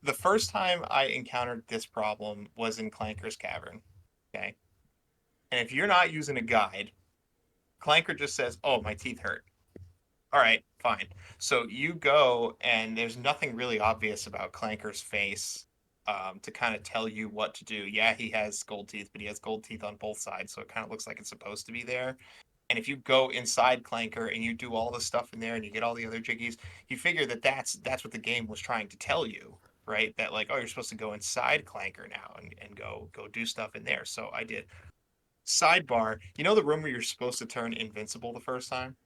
The first time I encountered this problem was in Clanker's Cavern. Okay. And if you're not using a guide, Clanker just says, "Oh, my teeth hurt." All right, fine. So you go, and there's nothing really obvious about Clanker's face to kind of tell you what to do. Yeah, he has gold teeth, but he has gold teeth on both sides, so it kind of looks like it's supposed to be there. And if you go inside Clanker and you do all the stuff in there and you get all the other jiggies, you figure that that's what the game was trying to tell you, right? That like, oh, you're supposed to go inside Clanker now and go do stuff in there. So I did. Sidebar, you know the room where you're supposed to turn invincible the first time?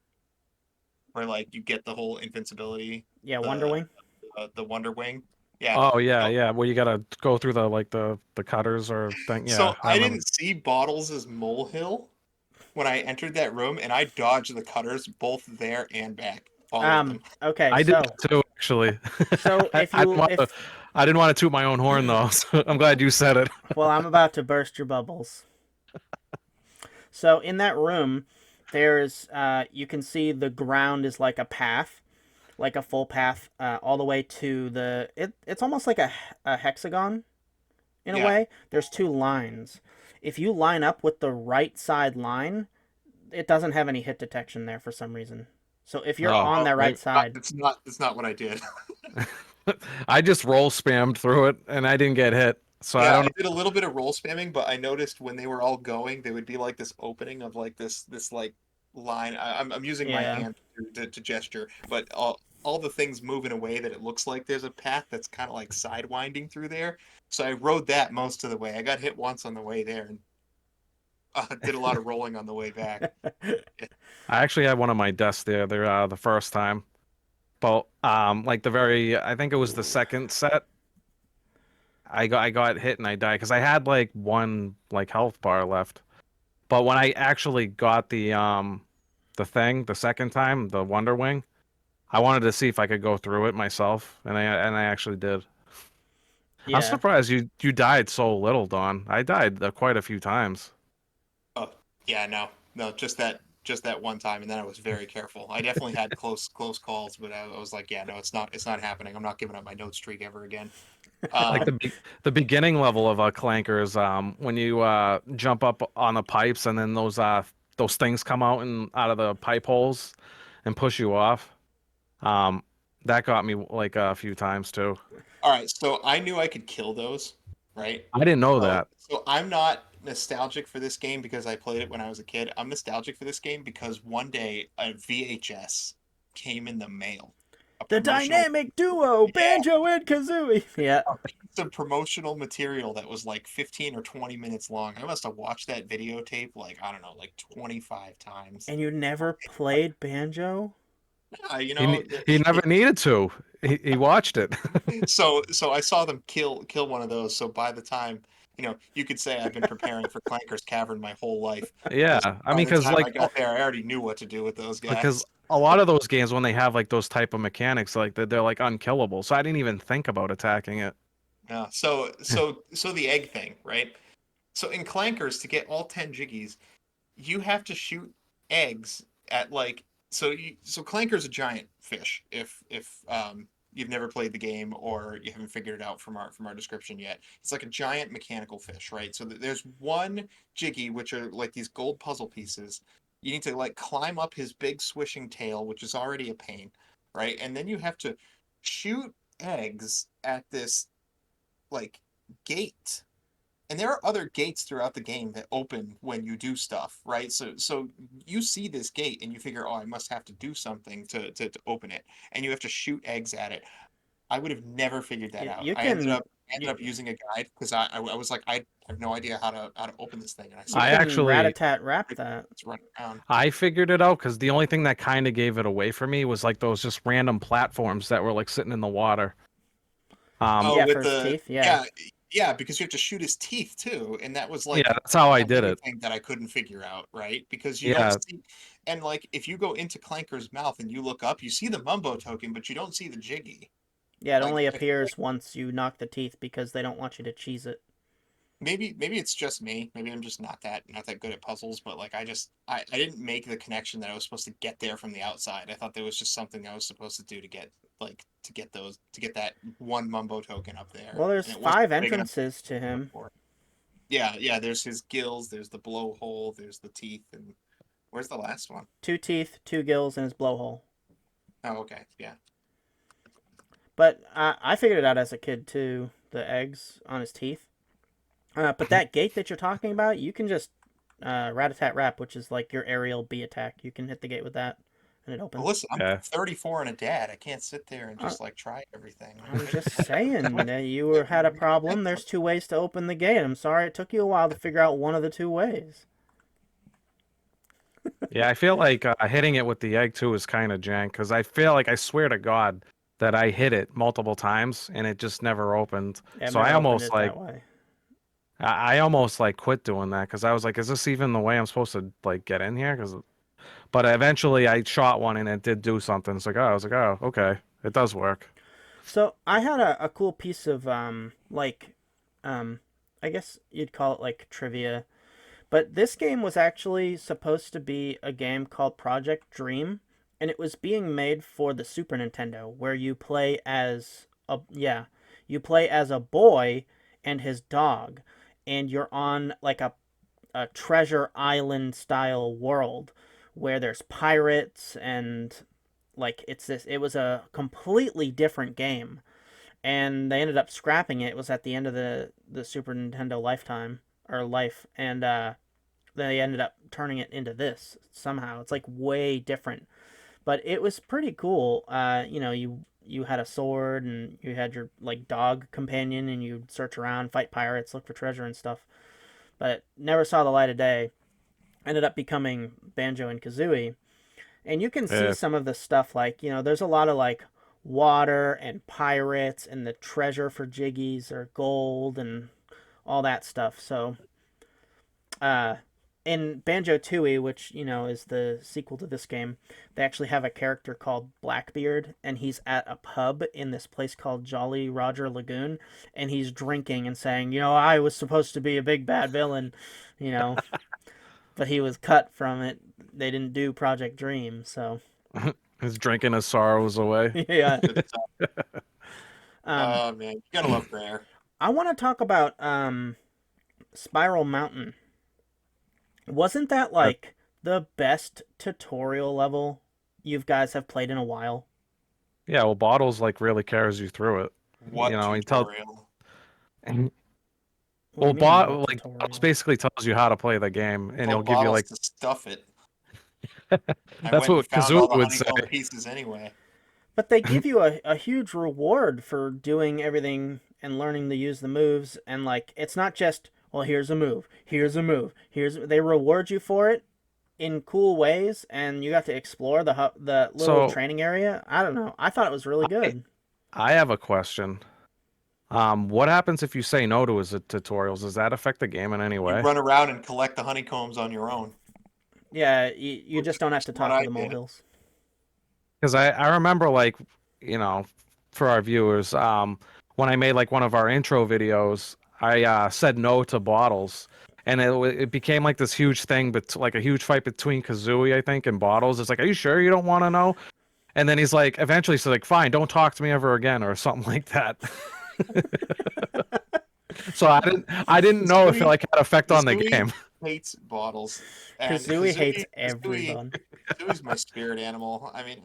Where like you get the whole invincibility, Yeah, Wonder the Wing. the Wonder Wing. Yeah. Oh yeah, So, yeah. Well, you gotta go through the cutters or thing. Yeah, so I I remember. didn't see Bottles' as molehill when I entered that room, and I dodged the cutters both there and back, all of them. Okay, I did so that too, actually. so if I didn't you want to. if I didn't want to toot my own horn though. So I'm glad you said it. well, I'm about to burst your bubbles. So in that room, there's you can see the ground is like a path, like a full path, all the way to it's almost like a hexagon in a Yeah. way. There's two lines. If you line up with the right side line, it doesn't have any hit detection there for some reason. So if you're Oh, on Oh, that right side, it's not what I did. I just roll spammed through it and I didn't get hit. So I Yeah, don't I know. did a little bit of roll spamming, but I noticed when they were all going, there would be like this opening of like this like line. I'm using my yeah, hand to gesture, but all the things move in a way that it looks like there's a path that's kind of like sidewinding through there. So I rode that most of the way. I got hit once on the way there and did a lot of rolling on the way back. I actually had one of my deaths there the first time. But like I think it was the second set. I got hit and I died because I had like one like health bar left. But when I actually got the second time, the Wonder Wing, I wanted to see if I could go through it myself, and I actually did. I'm yeah. surprised you died so little, Don. I died quite a few times. Oh, yeah, no, just that one time, and then I was very careful. I definitely had close calls, but I was like, yeah, no, it's not happening. I'm not giving up my note streak ever again. Like Um, the beginning level of Clankers, when you jump up on the pipes and then those things come out and out of the pipe holes and push you off. Um, that got me like a few times too. all right, so I knew I could kill those, right? I didn't know So, that. so I'm not nostalgic for this game because I played it when I was a kid. I'm nostalgic for this game because one day a VHS came in the mail, a The promotional, dynamic duo, yeah, Banjo and Kazooie. Yeah. a piece of promotional material that was like 15 or 20 minutes long. I must have watched that videotape like I don't know, like 25 times. And you never played Banjo? You He know, he never needed to. He watched it. so I saw them kill one of those. So by the time, you could say I've been preparing for Clanker's Cavern my whole life Yeah, because I by mean, the because time I got there, I already knew what to do with those because guys. a lot of those games when they have like those type of mechanics, like they're like unkillable. So I didn't even think about attacking it. Yeah. So the egg thing, right? So in Clankers, to get all 10 Jiggies, you have to shoot eggs at like so Clanker's a giant fish. If you've never played the game or you haven't figured it out from our description yet, it's like a giant mechanical fish, right? So there's one Jiggy, which are like these gold puzzle pieces. You need to like climb up his big swishing tail, which is already a pain, right? And then you have to shoot eggs at this like gate, and there are other gates throughout the game that open when you do stuff, right? So you see this gate and you figure, oh, I must have to do something to open it, and you have to shoot eggs at it. I would have never figured that out. You I ended can up ended you, up using a guide because I was like, I have no idea how to open this thing, and I you saw I it. can actually rat-a-tat-rap that. It's running around. I figured it out because the only thing that kind of gave it away for me was like those just random platforms that were like sitting in the water. Oh, Yeah, with for his the teeth. Yeah. yeah, because you have to shoot his teeth too, and that was Yeah, like that's how I did another it. thing that I couldn't figure out, right? Because you don't Yeah, see, and like if you go into Clanker's mouth and you look up, you see the Mumbo token, but you don't see the Jiggy. Yeah, it Like, only like appears once you knock the teeth because they don't want you to cheese it. maybe it's just me. Maybe I'm just not that good at puzzles, but like I didn't make the connection that I was supposed to get there from the outside. I thought there was just something I was supposed to do to get to get that one Mumbo token up there, Well, there's and it wasn't 5 big enough entrances to him. for it. Yeah, yeah. There's his gills. There's the blowhole. There's the teeth, and where's the last one? 2 teeth, 2 gills, and his blowhole. Oh, okay, yeah. But I figured it out as a kid too. The eggs on his teeth. But that gate that you're talking about, you can just rat-a-tat-rap, which is like your aerial B attack. You can hit the gate with that, and it Well, opens. listen, I'm yeah. 34 and a dad. I can't sit there and Uh, just like try everything. I'm Right? just saying that had a problem. There's 2 ways to open the gate. I'm sorry it took you a while to figure out one of the 2 ways. Yeah, I feel like hitting it with the egg too is kind of jank because I feel like I swear to God that I hit it multiple times and it just never opened. Yeah, I've So I never opened almost it like that way. I almost like quit doing that because I was like, is this even the way I'm supposed to like get in here? But eventually I shot one and it did do something. It's like, oh, I was like, oh, okay, it does work. So I had a cool piece of um, I guess you'd call it like trivia. But this game was actually supposed to be a game called Project Dream, and it was being made for the Super Nintendo, where you play as a boy and his dog, and you're on like a treasure island style world where there's pirates and like it was a completely different game, and they ended up scrapping it. It was at the end of the Super Nintendo lifetime or life, and they ended up turning it into this somehow. It's like way different, but it was pretty cool. You had a sword and you had your like dog companion, and you'd search around, fight pirates, look for treasure and stuff. But never saw the light of day. Ended up becoming Banjo and Kazooie, and you can see Yeah. some of the stuff like there's a lot of like water and pirates, and the treasure for Jiggies or gold and all that stuff. So uh in Banjo Tooie, which is the sequel to this game, they actually have a character called Blackbeard, and he's at a pub in this place called Jolly Roger Lagoon, and he's drinking and saying, I was supposed to be a big bad villain, you know, but he was cut from it. They didn't do Project Dream, so He's drinking his sorrows away. yeah. Good stuff. Um, Oh man, you gotta love Rare. I want to talk about Spiral Mountain. Wasn't that like the best tutorial level you guys have played in a while? Yeah, well, Bottles like really carries you through it. What He tells. tutorial? What do Well, you mean, what Bottles tutorial? basically tells you how to play the game, and he'll Well, give you bottles like to stuff it. I that's went and what found all Kazoo the would say. honeycomb pieces anyway. But they give you a huge reward for doing everything and learning to use the moves, and like it's not just, well, here's a move, here's a move, they reward you for it in cool ways, and you got to explore the little So training area. I don't know. I thought it was really good. I have a question. What happens if you say no to his tutorials? Does that affect the game in any You way? run around and collect the honeycombs on your own. Yeah, you just don't have to That's what talk to I the did. molehills. Because I remember like, you know, for our viewers, when I made like one of our intro videos, I said no to Bottles and it became like this huge thing, but like a huge fight between Kazooie, I think, and Bottles. It's like, are you sure you don't want to know? And then he's like, eventually, he's like, fine, don't talk to me ever again, or something like that. So I didn't know if it Kazooie, like had effect on the Kazooie game. hates bottles, and Kazooie hates Kazooie, everyone. Kazooie's my spirit animal. I mean,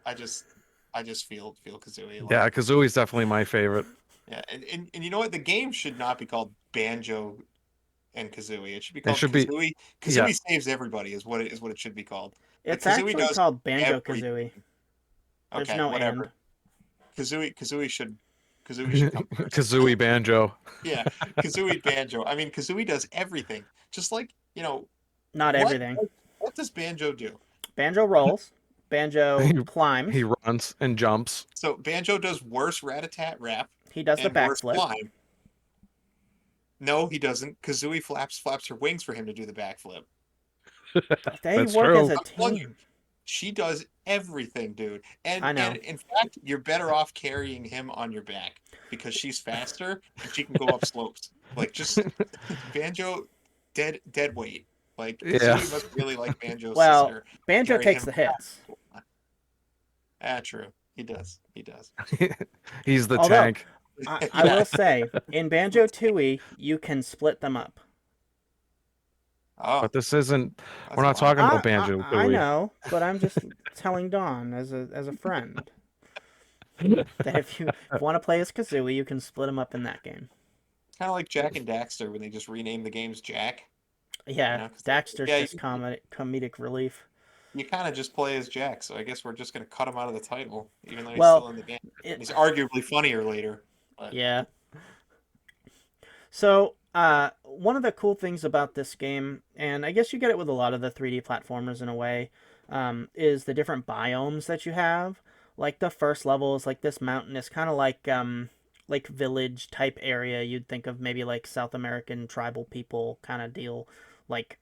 I just, I just feel Kazooie Yeah, like, Kazooie's definitely my favorite. yeah, and you know what? The game should not be called Banjo and Kazooie. It should be It called should be, Kazooie. yeah. Kazooie saves everybody is what it should be called. Like It's Kazooie actually does called Banjo everything. Kazooie. There's Okay, no and. whatever. Kazooie should come first. Kazooie Banjo. Yeah, Kazooie Banjo. I mean, Kazooie does everything. Just like, Not what everything. what does Banjo do? Banjo rolls. Banjo He he climbs. runs and jumps. So Banjo does worse rat-a-tat rap He does the and worse backflip. climb. No, he doesn't. Kazooie flaps her wings for him to do the backflip. They That's work as true. a I'm telling you, team. she does everything, dude. I know. And in fact, you're better off carrying him on your back because she's faster and she can go up slopes. Like just Banjo dead weight. Like Yeah. Kazooie must really like Banjo's Well, sister. Banjo Carry takes him the hits. true. He does. He does. He's the Although, tank. I will say, in Banjo Tooie, you can split them up. Oh, But this isn't. that's We're a not lot. talking about Banjo, I Kazooie. know, but I'm just telling Dawn as a friend that if you want to play as Kazooie, you can split them up in that game. Kind of like Jack and Daxter when they just renamed the games Jack. Yeah, 'Cause Daxter's yeah, just comedic relief. you kind of just play as Jack, so I guess we're just gonna cut him out of the title, even though he's Well, still in the game. it, He's arguably funnier later. But yeah. So, one of the cool things about this game, and I guess you get it with a lot of the 3D platformers in a way, is the different biomes that you have. Like the first level is like this mountainous, kind of like village type area. You'd think of maybe like South American tribal people kind of deal. Like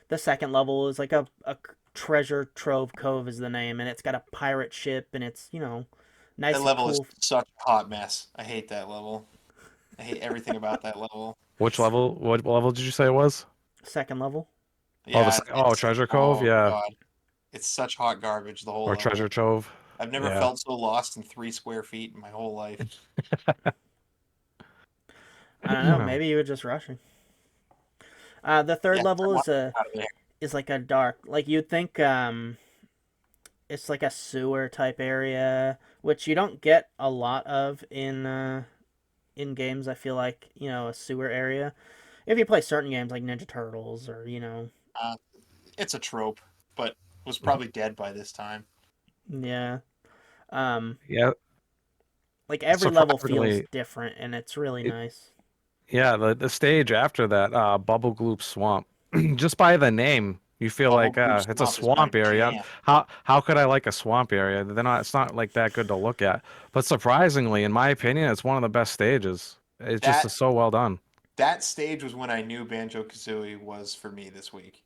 the second level is like a treasure trove cove is the name, and it's got a pirate ship, and it's nice that and level is cool. such a hot mess. I hate that level. I hate everything about that level. Which level? What level did you say it was? Second level. Oh, Yeah, Treasure Cove. Yeah, God, it's such hot garbage. The whole or level. Treasure Trove. I've never Yeah. felt so lost in 3 square feet in my whole life. I don't know. Maybe you were just rushing. The third Yeah, level I'm is out of there. like a dark, like you'd think it's like a sewer type area, which you don't get a lot of in games. I feel like a sewer area. If you play certain games like Ninja Turtles or Uh, it's a trope, but was probably dead by this time. yeah, um, Yeah, like every level feels surprisingly. different and it's really It, nice. yeah, the stage after that, Bubble Gloop Swamp. Just by the name, you feel Bubble like Poop it's a Swamp is my swamp area. jam. How could I like a swamp area? They're not. It's not like that good to look at. But surprisingly, in my opinion, it's one of the best stages. It just That is so well done. that stage was when I knew Banjo Kazooie was for me this week.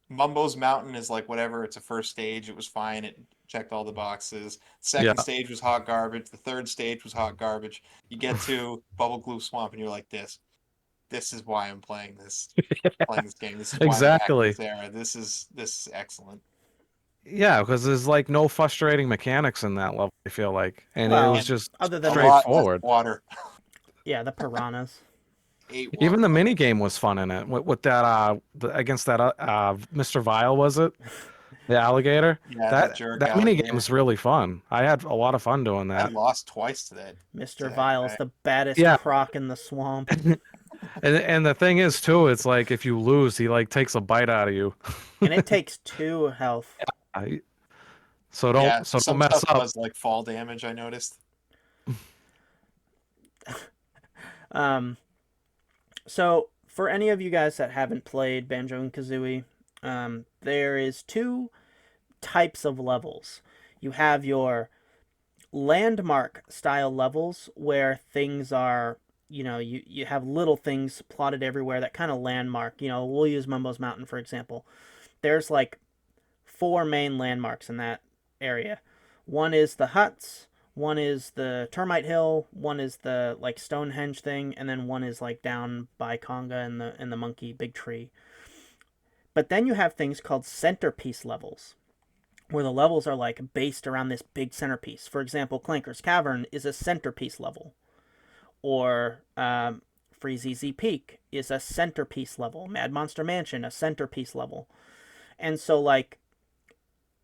Mumbo's Mountain is like whatever. It's a first stage. It was fine. It checked all the boxes. Yeah, Second stage was hot garbage. The third stage was hot garbage. You get to Bubble Glue Swamp, and you're like, this is why I'm playing this game. This is why I'm back in exactly. this era. This is excellent. Yeah, because there's like no frustrating mechanics in that level, I feel like. And it was Well, And just other than a lot less straightforward. water. the piranhas. Ate Even water. the mini game was fun in it. With that against that Mr. Vile, was it? The alligator? Yeah, that That jerk that mini game alligator. was really fun. I had a lot of fun doing I that. lost twice to that Mr. Vile's guy. the baddest Yeah. croc in the swamp. And the thing is too, it's like if you lose, he like takes a bite out of you. And it takes 2 health. I- So Yeah, don't some mess stuff up. does like fall damage, I noticed. Um, so for any of you guys that haven't played Banjo and Kazooie, there is 2 types of levels. You have your landmark style levels where things are, you have little things plotted everywhere that kind of landmark. We'll use Mumbo's Mountain for example. There's like 4 main landmarks in that area. One is the huts, One is the termite hill, one is the like Stonehenge thing, and then one is like down by Conga and the monkey big tree. But then you have things called centerpiece levels, where the levels are like based around this big centerpiece. For example, Clanker's Cavern is a centerpiece level, or Freezy Z Peak is a centerpiece level. Mad Monster Mansion, a centerpiece level. And so, like,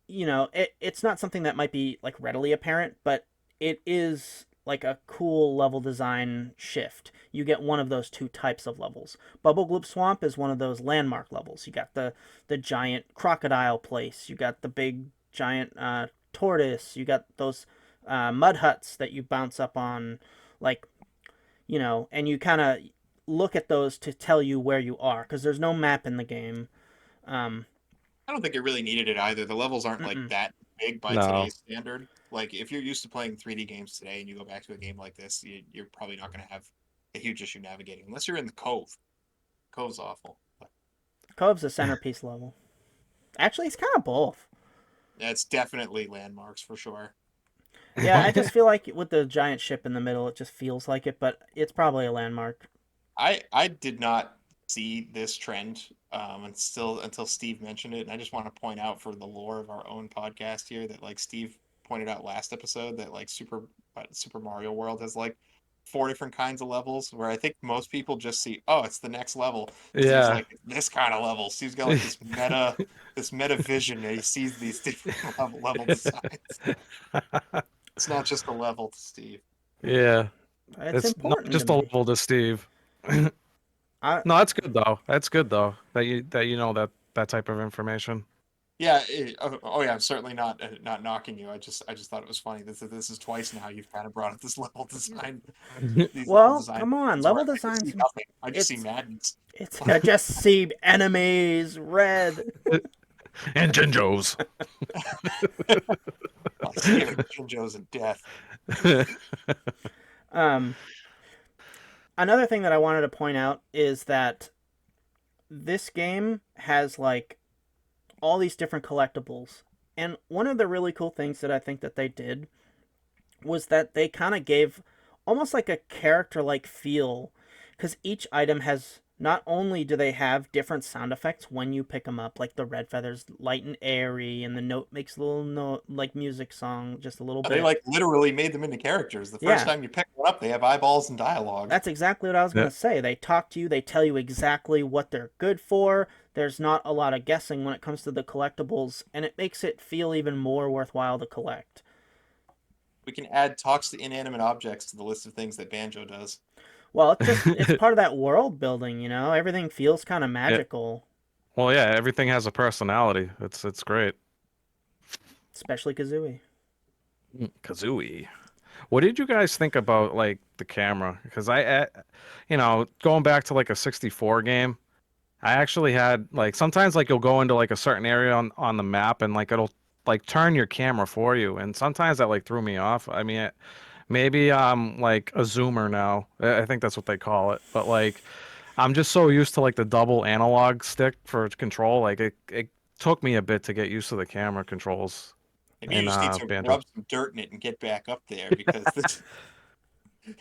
it's not something that might be like readily apparent, but it is like a cool level design shift. You get one of those two types of levels. Bubble Gloop Swamp is one of those landmark levels. You got the giant crocodile place. You got the big giant tortoise. You got those mud huts that you bounce up on, like, and you kind of look at those to tell you where you are because there's no map in the game. Um, I don't think it really needed it either. The levels aren't like mm-mm. that big by No. today's standard. Like if you're used to playing 3D games today and you go back to a game like this, you're probably not going to have a huge issue navigating unless you're in the Cove. Cove's awful. But Cove's a centerpiece level. Actually, it's kind of both. yeah, it's definitely landmarks for sure. Yeah, I just feel like with the giant ship in the middle, it just feels like it, but it's probably a landmark. I did not see this trend until Steve mentioned it, and I just want to point out for the lore of our own podcast here that like Steve pointed out last episode that like Super Mario World has like four different kinds of levels where I think most people just see, oh, it's the next level. Steve's Yeah. like, this kind of level. Steve's got like this meta vision and he sees these different level designs. It's not just a level to Steve. Yeah. It's It's not important to just a me. level to Steve. I No, that's good though. That's good though that you know that type of information. Yeah, oh yeah, I'm certainly not knocking you. I just thought it was funny. This is twice now you've kind of brought up this level design, these level well, design come on, where level I just see designs. nothing. I just see It's madness. it's I just see enemies red. And Jinjos. Scary Jinjos and death. Um, Another thing that I wanted to point out is that this game has like all these different collectibles, and one of the really cool things that I think that they did was that they kind of gave almost like a character like feel because each item has not only do they have different sound effects when you pick them up, like the red feathers light and airy and the note makes a little note like music song just a little They bit. like literally made them into characters. The first Yeah, time you pick one up, they have eyeballs and dialogue. that's exactly what I was going Yeah. to say. They talk to you, they tell you exactly what they're good for. There's not a lot of guessing when it comes to the collectibles, and it makes it feel even more worthwhile to collect. We can add talks to inanimate objects to the list of things that Banjo does. Well, it's part of that world building, Everything feels kind of Yeah. magical, Well, yeah, everything has a personality. It's great. especially Kazooie. Kazooie. What did you guys think about like the camera? Because going back to like a 64 game, I actually had like sometimes like you'll go into like a certain area on the map and like it'll like turn your camera for you, and sometimes that like threw me off. I mean, maybe I'm like a zoomer now. I think that's what they call it. But like I'm just so used to like the double analog stick for control. Like it took me a bit to get used to the camera controls And you in just need to Banjo. rub some dirt in it and get back up there because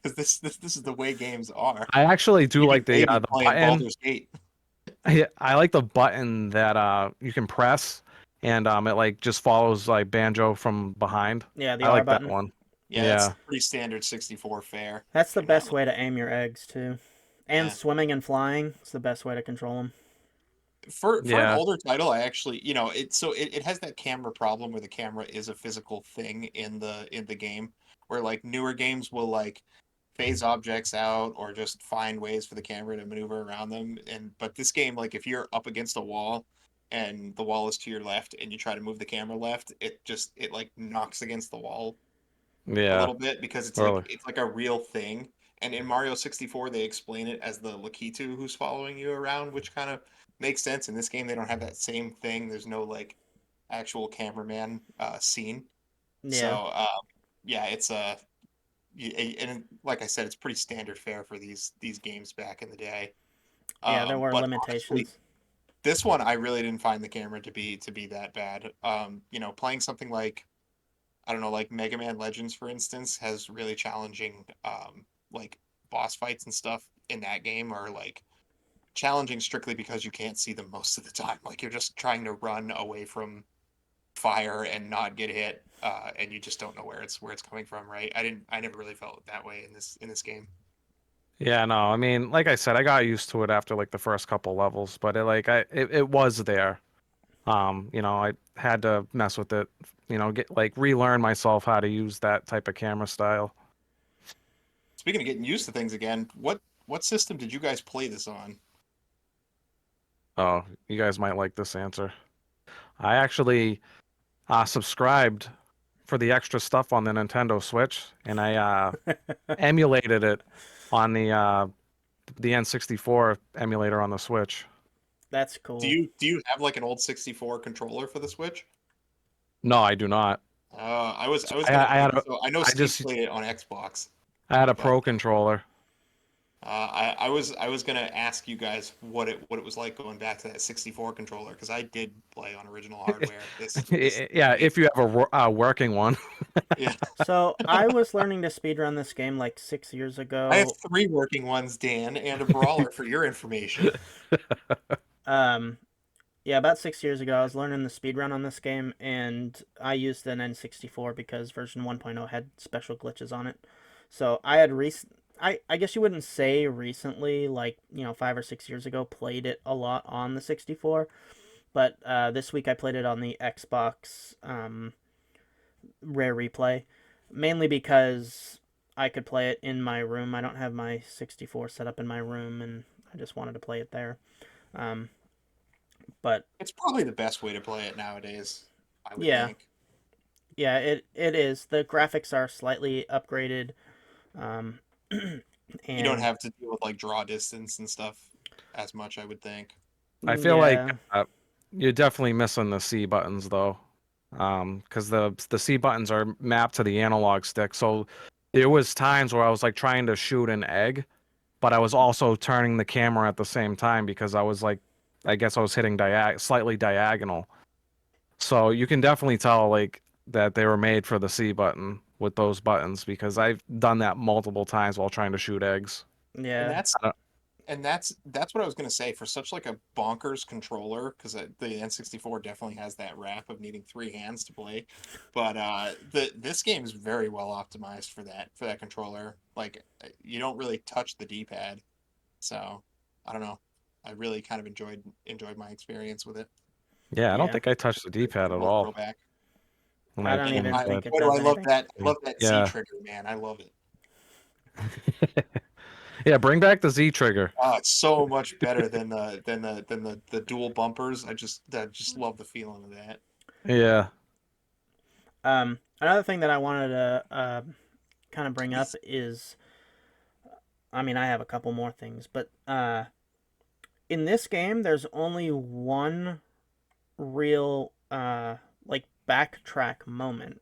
this is the way games are. I actually do Even like maybe the playing button. Baldur's Gate. I like the button that you can press and it like just follows like Banjo from behind. Yeah, the I R like that button. one. Yeah, that's Yeah. pretty standard 64 fare That's the in that best one. way to aim your eggs too. And Yeah. swimming and flying, it's the best way to control them. For an Yeah. older title, I actually, it has that camera problem where the camera is a physical thing in the game, where like newer games will like phase objects out or just find ways for the camera to maneuver around them. But this game, like if you're up against a wall and the wall is to your left and you try to move the camera left, it like knocks against the wall a Yeah. little bit because Really. it's like a real thing. And in Mario 64, they explain it as the Lakitu who's following you around, which kind of makes sense. In this game, they don't have that same thing. There's no like actual cameraman scene. Yeah, So yeah, it's and like I said, it's pretty standard fare for these games back in the day. yeah, there were But honestly, limitations. this one I really didn't find the camera to be that bad. Playing something like I don't know, like Mega Man Legends, for instance, has really challenging like boss fights and stuff in that game are like challenging strictly because you can't see them most of the time. Like you're just trying to run away from fire and not get hit, and you just don't know where it's coming from, right? I never really felt that way in this game. Yeah, no, I mean, like I said, I got used to it after like the first couple levels, but it was there. I had to mess with it, get like relearn myself how to use that type of camera style. Speaking of getting used to things again, what system did you guys play this on? Oh, you guys might like this answer. I actually subscribed for the extra stuff on the Nintendo Switch, and I emulated it on the N64 emulator on the Switch. That's cool. Do you have like an old 64 controller for the Switch? No, I do not. I was I, gonna I had a, so I know I Steve just played it on Xbox, I had a but Pro controller. I was gonna ask you guys what it was like going back to that 64 controller because I did play on original hardware. This Yeah, it, if you have a working one. yeah. So I was learning to speedrun this game like 6 years I have ago. three working ones, Dan, and a brawler for your information. Um, yeah, about 6 years ago, I was learning the speedrun on this game, and I used an N64 because version 1.0 had special glitches on it. So I had I guess you wouldn't say recently, like 5 or 6 years ago, played it a lot on the 64, but this week I played it on the Xbox Rare Replay, mainly because I could play it in my room. I don't have my 64 set up in my room, and I just wanted to play it there. Um, but It's probably the best way to play it nowadays, I would yeah, think. yeah, it is. The graphics are slightly upgraded, um, You don't and have to deal with like draw distance and stuff as much, I would think. I feel like yeah, you're definitely missing the C buttons though, because the C buttons are mapped to the analog stick. So there was times where I was like trying to shoot an egg, but I was also turning the camera at the same time because I was like, I guess I was hitting slightly diagonal. So you can definitely tell like that they were made for the C button with those buttons because I've done that multiple times while trying to shoot eggs. And yeah, that's what I was gonna say for such like a bonkers controller because the N64 definitely has that rap of needing three hands to play, but this game is very well optimized for that controller. Like you don't really touch the D-pad, so I don't know. I really kind of enjoyed my experience with it. Yeah, I don't yeah. think I touched the D-pad at Little all throwback. when I I don't when And I even I think played. it boy do I does love anything. that. I love that Z Yeah. trigger, man. I love it. Yeah, bring back the Z trigger. Oh, it's so much better than the dual bumpers. I just love the feeling of that. Yeah. Another thing that I wanted to kind of bring up is, I mean, I have a couple more things, but in this game, there's only one real like backtrack moment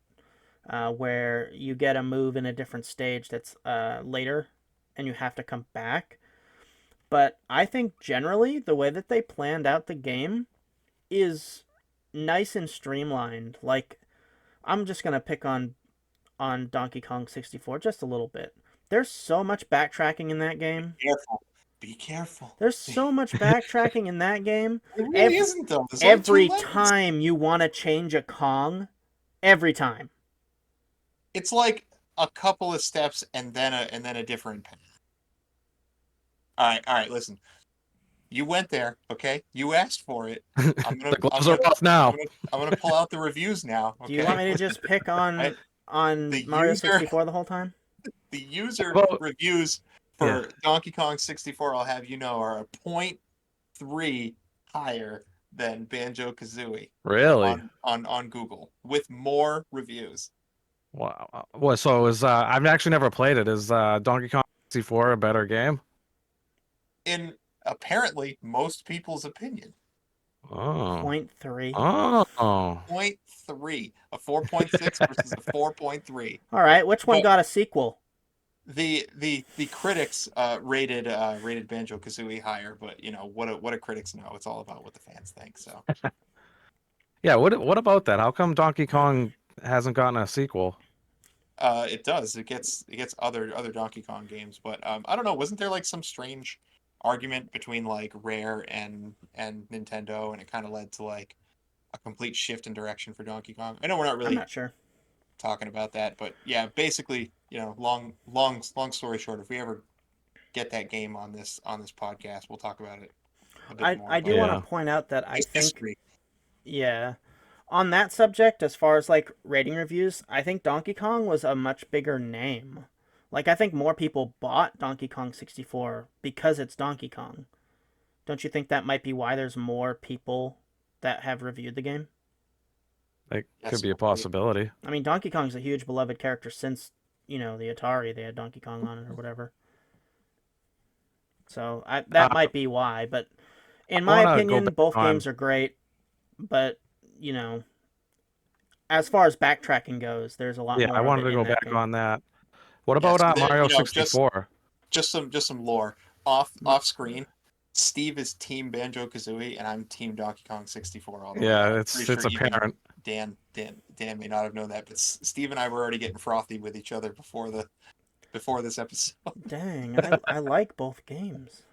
where you get a move in a different stage that's later, and you have to come back. But I think generally the way that they planned out the game is nice and streamlined. Like I'm just gonna pick on Donkey Kong 64 just a little bit. There's so much backtracking in that game. Careful. Be careful. There's so much backtracking in that game. It really Every isn't though. There's only two every levels. time you want to change a Kong, every time. It's like a couple of steps and then a different path. All right, listen. You went there, okay? You asked for it. The gloves are off now. I'm gonna pull out the reviews now, Do you want okay? me to just pick I, on the Mario user 64 the whole time? the user Well, reviews yeah. for Donkey Kong 64, I'll have you know, are a point 0.3 higher than Banjo Kazooie Really? on Google with more reviews. Wow. Well, so I've actually never played it. Is Donkey Kong 64 a better game? In apparently most people's opinion. Oh. Point three. Oh. Point 0.3, a 4.6 versus a 4.3. All right, which one But got a sequel? the critics rated Banjo Kazooie higher, but you know what do critics know? It's all about what the fans think. So Yeah, what about that? How come Donkey Kong hasn't gotten a sequel. It does. It gets other Donkey Kong games, but I don't know. Wasn't there like some strange argument between like Rare and Nintendo, and it kind of led to like a complete shift in direction for Donkey Kong? I know we're not I'm really not sure. talking about that, but yeah, basically, long story short, if we ever get that game on this podcast, we'll talk about it a bit more. I But do want Yeah. to point out that I it's think, history. yeah, on that subject, as far as like rating reviews, I think Donkey Kong was a much bigger name. Like, I think more people bought Donkey Kong 64 because it's Donkey Kong. Don't you think that might be why there's more people that have reviewed the game? Like, could Yes, be a possibility. I mean, Donkey Kong's a huge beloved character since, the Atari, they had Donkey Kong on it or whatever. So that Uh, might be why. But in I my want to go opinion, back both on. games are great. But, you know, as far as backtracking goes, there's a lot Yeah, I more of wanted it to in go that back game. on that. What yeah. about So there, Mario 64? just some lore off screen. Steve is Team Banjo Kazooie, and I'm Team Donkey Kong 64 all the way. Yeah, I'm it's pretty it's sure even apparent. Dan may not have known that, but Steve and I were already getting frothy with each other before this episode. Dang, I like both games.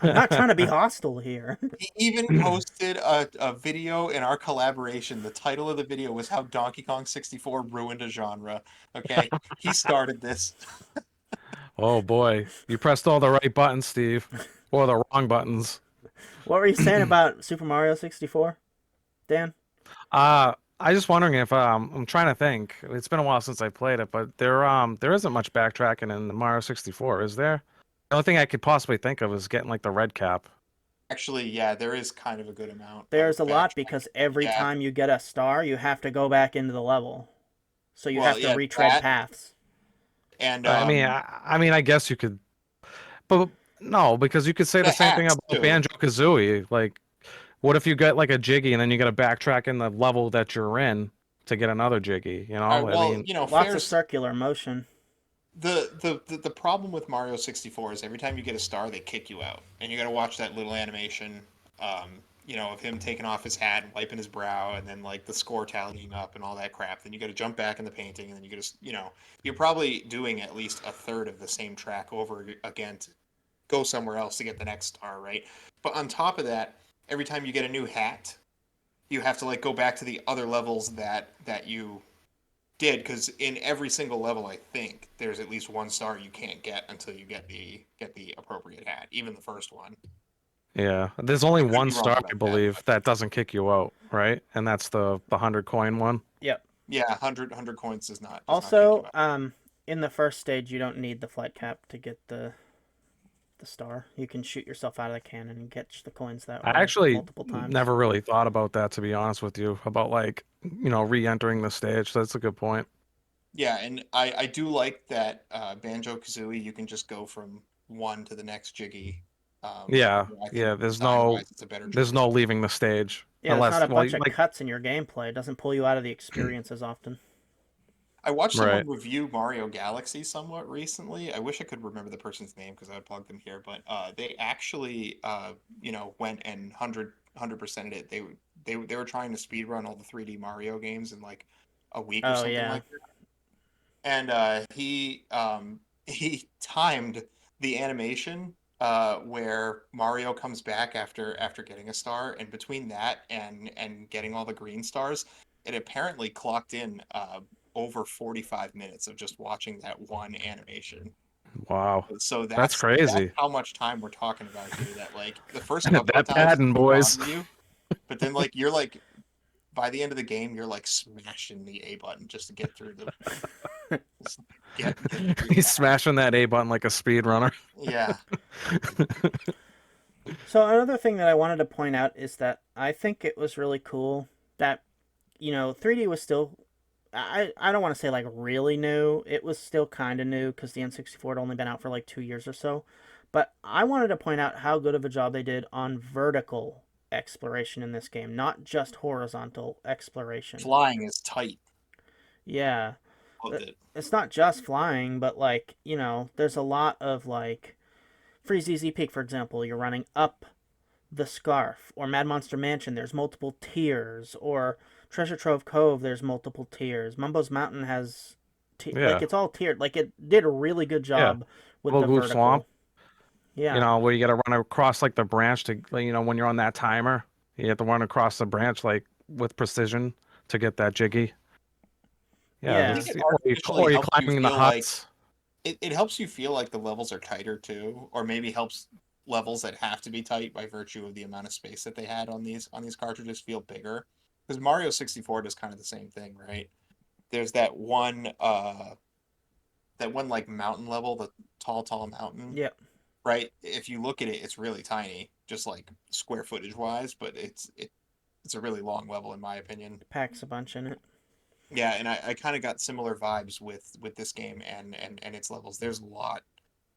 I'm not trying to be hostile here. He even posted a video in our collaboration. The title of the video was "How Donkey Kong 64 Ruined a Genre." Okay, he started this. Oh boy, you pressed all the right buttons, Steve, or the wrong buttons. What were you saying about Super Mario 64, Dan? I just wondering if I'm trying to think. It's been a while since I played it, but there isn't much backtracking in the Mario 64, is there? The only thing I could possibly think of is getting like the red cap. Actually, yeah, there is kind of a good amount of There's a lot because backtracking. every Yeah, time you get a star, you have to go back into the level. So you well, have to yeah, retread that paths. and I mean, I guess you could, but no, because you could say the the same thing hats about too. Banjo Kazooie. Like, what if you get like a Jiggy and then you got to backtrack in the level that you're in to get another Jiggy? You All right, know, I well, mean, Lots of fair's circular motion. the problem with Mario 64 is every time you get a star, they kick you out, and you got to watch that little animation, of him taking off his hat and wiping his brow, and then like the score tallying up and all that crap. Then you got to jump back in the painting, and then you got to, you're probably doing at least a third of the same track over again to go somewhere else to get the next star, right? But on top of that, every time you get a new hat, you have to like go back to the other levels that you did, because in every single level, I think there's at least one star you can't get until you get the appropriate hat, even the first one. yeah, there's only I could one be wrong star, I about that, believe, but that doesn't kick you out, right? And that's the 100 coin one. Yep. yeah, 100 coins does not kick you Also, out. in the first stage, you don't need the flight cap to get the star. You can shoot yourself out of the cannon and catch the coins that I way actually multiple times. never really thought about that, to be honest with you, about like, re-entering the stage. That's a good point. Yeah, and I do like that Banjo Kazooie. You can just go from one to the next Jiggy. Yeah, I think yeah. design wise, it's a better There's choice. no leaving the stage Yeah, there's not unless, a well, bunch of like, cuts in your gameplay. It doesn't pull you out of the experience as often. I watched right. someone review Mario Galaxy somewhat recently. I wish I could remember the person's name because I would plug them here, but they actually went and 100%ed it. They were trying to speed run all the 3D Mario games in like a week or Oh something yeah. like that. And he timed the animation where Mario comes back after getting a star, and between that and getting all the green stars, it apparently clocked in over 45 minutes of just watching that one animation. Wow. So That's that's crazy. how much time we're talking about here. That like the first couple of That times it's padding, gonna boys. bother you, but then like you're like by the end of the game you're like smashing the A button just to get through just get through He's that. smashing that A button like a speed runner. Yeah. So another thing that I wanted to point out is that I think it was really cool that 3D was still I don't want to say like really new. It was still kind of new because the N64 had only been out for like 2 years or so. But I wanted to point out how good of a job they did on vertical exploration in this game, not just horizontal exploration. Flying is tight. Yeah, Loved it. it's not just flying, but like there's a lot of like Freeze Easy Peak, for example. You're running up the Scarf, or Mad Monster Mansion, there's multiple tiers, or Treasure Trove Cove, there's multiple tiers. Mumbo's Mountain has, like, Yeah. it's all tiered. Like, it did a really good Yeah. job with Little the Goop Swamp, vertical. Yeah. where you got to run across like the branch to, like, when you're on that timer, you have to run across the branch like with precision to get that jiggy. Yeah, I Yeah. think that's, it or artificially you're helps you climbing the feel like huts. it helps you feel like the levels are tighter too, or maybe helps levels that have to be tight by virtue of the amount of space that they had on these cartridges feel bigger. Because Mario 64 does kind of the same thing, right? There's that one like mountain level, the tall mountain, Yep. right? If you look at it, it's really tiny, just like square footage wise, but it's a really long level in my opinion. Packs a bunch in it. Yeah, and I kind of got similar vibes with this game and its levels. There's a lot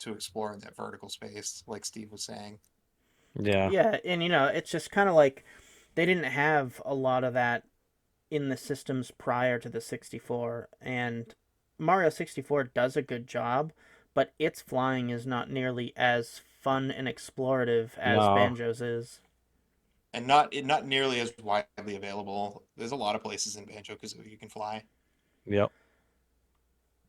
to explore in that vertical space, like Steve was saying. Yeah. Yeah, and it's just kind of like they didn't have a lot of that in the systems prior to the 64, and Mario 64 does a good job, but its flying is not nearly as fun and explorative as No. Banjo's is. And not nearly as widely available. There's a lot of places in Banjo Kazooie you can fly. Yep.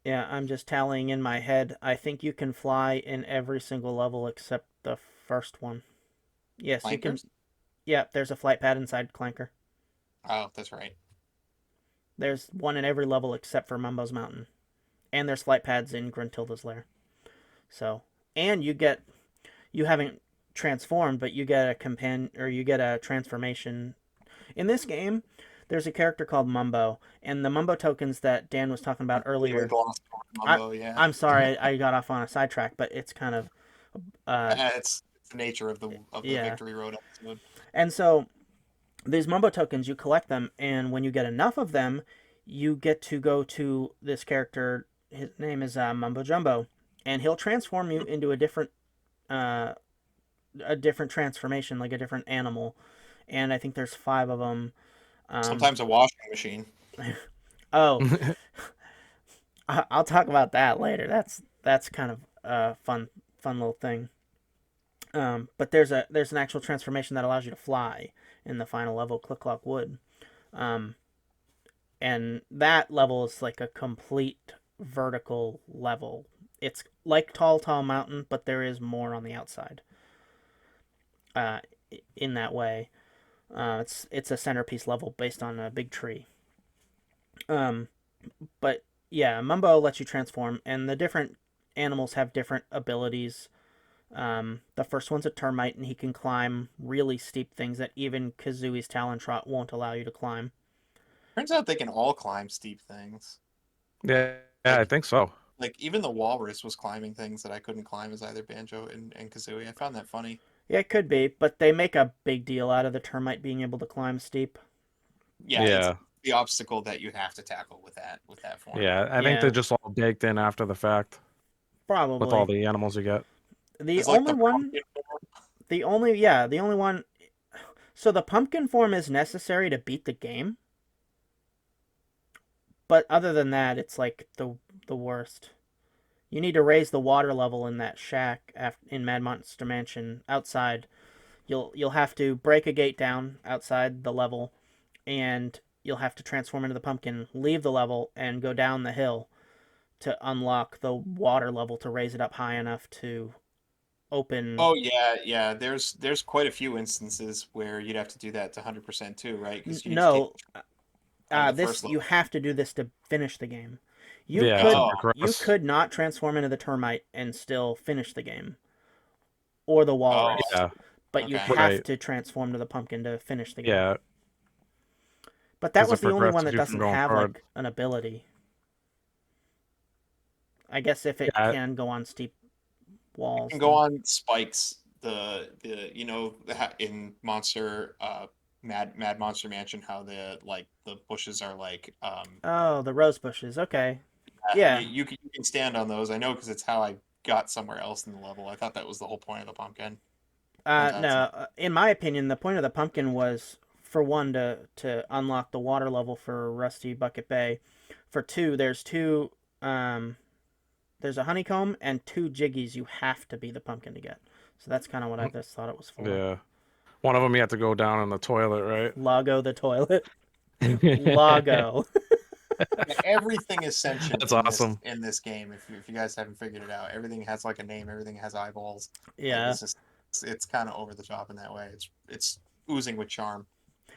Yeah, I'm just tallying in my head. I think you can fly in every single level except the first one. Yes, you can. Flankers? Yeah, there's a flight pad inside Clanker. Oh, that's right. There's one in every level except for Mumbo's Mountain. And there's flight pads in Gruntilda's lair. So, and you haven't transformed, but you get a you get a transformation. In this game, there's a character called Mumbo, and the Mumbo tokens that Dan was talking I about completely earlier. glossed over I Mumbo, yeah. I'm sorry, I got off on a sidetrack, but it's kind of uh It's the nature of the yeah. Victory Road episode. And so these Mumbo tokens, you collect them, and when you get enough of them, you get to go to this character. His name is Mumbo Jumbo, and he'll transform you into uh, a different transformation, like a different animal. And I think there's five of them. Um, Sometimes a washing machine. oh, I'll talk about that later. That's kind of a fun little thing. But there's an actual transformation that allows you to fly in the final level, Click Clock Wood. Um, and that level is like a complete vertical level. It's like Tall Mountain, but there is more on the outside. Uh, in that way, it's a centerpiece level based on a big tree. Um, but yeah, Mumbo lets you transform, and the different animals have different abilities. The first one's a termite, and he can climb really steep things that even Kazooie's Talon Trot won't allow you to climb. Turns out they can all climb steep things. Yeah, yeah, I Like think so. like even the walrus was climbing things that I couldn't climb as either Banjo and Kazooie. I found that funny. Yeah, it could be, but they make a big deal out of the termite being able to climb steep. Yeah, it's Yeah. the obstacle that you have to tackle with that form. Yeah, I think they're Yeah, just all baked in after the fact with all probably. the animals you get. The It's like only the one, pumpkin form. the only one. So the pumpkin form is necessary to beat the game, but other than that, it's like the worst. You need to raise the water level in that shack in Mad Monster Mansion outside. You'll have to break a gate down outside the level, and you'll have to transform into the pumpkin, leave the level, and go down the hill to unlock the water level to raise it up high enough to open. Oh yeah, yeah. There's quite a few instances where you'd have to do that to 100% too, right? Because you need to take No, out of the this first you level. have to do this to finish the game. You Yeah, to could Oh, you progress. could not transform into the termite and still finish the game, or the oh, walrus, Yeah, but you okay. have right. to transform to the pumpkin to finish the game. Yeah, But that because it was the only one progresses that you from doesn't going have forward. like an ability. I guess if it Yeah, can go on steep You walls, can go then. on spikes. The in Monster Mad Monster Mansion how the like the bushes are like Oh, the rose bushes. Okay. you, Yeah. you can stand on those. I know because it's how I got somewhere else in the level. I thought that was the whole point of the pumpkin. Turns out it's No. not. In my opinion, the point of the pumpkin was for one to unlock the water level for Rusty Bucket Bay. For two, um, there's a honeycomb and two jiggies you have to be the pumpkin to get. So that's kind of what I just thought it was for. yeah. One of them you have to go down in the toilet, right? Lago the toilet. Lago. Yeah, everything is sentient That's in this awesome. game. If you guys haven't figured it out, everything has like a name. Everything has eyeballs. Like Yeah. it's just it's kind of over the top in that way. It's oozing with charm.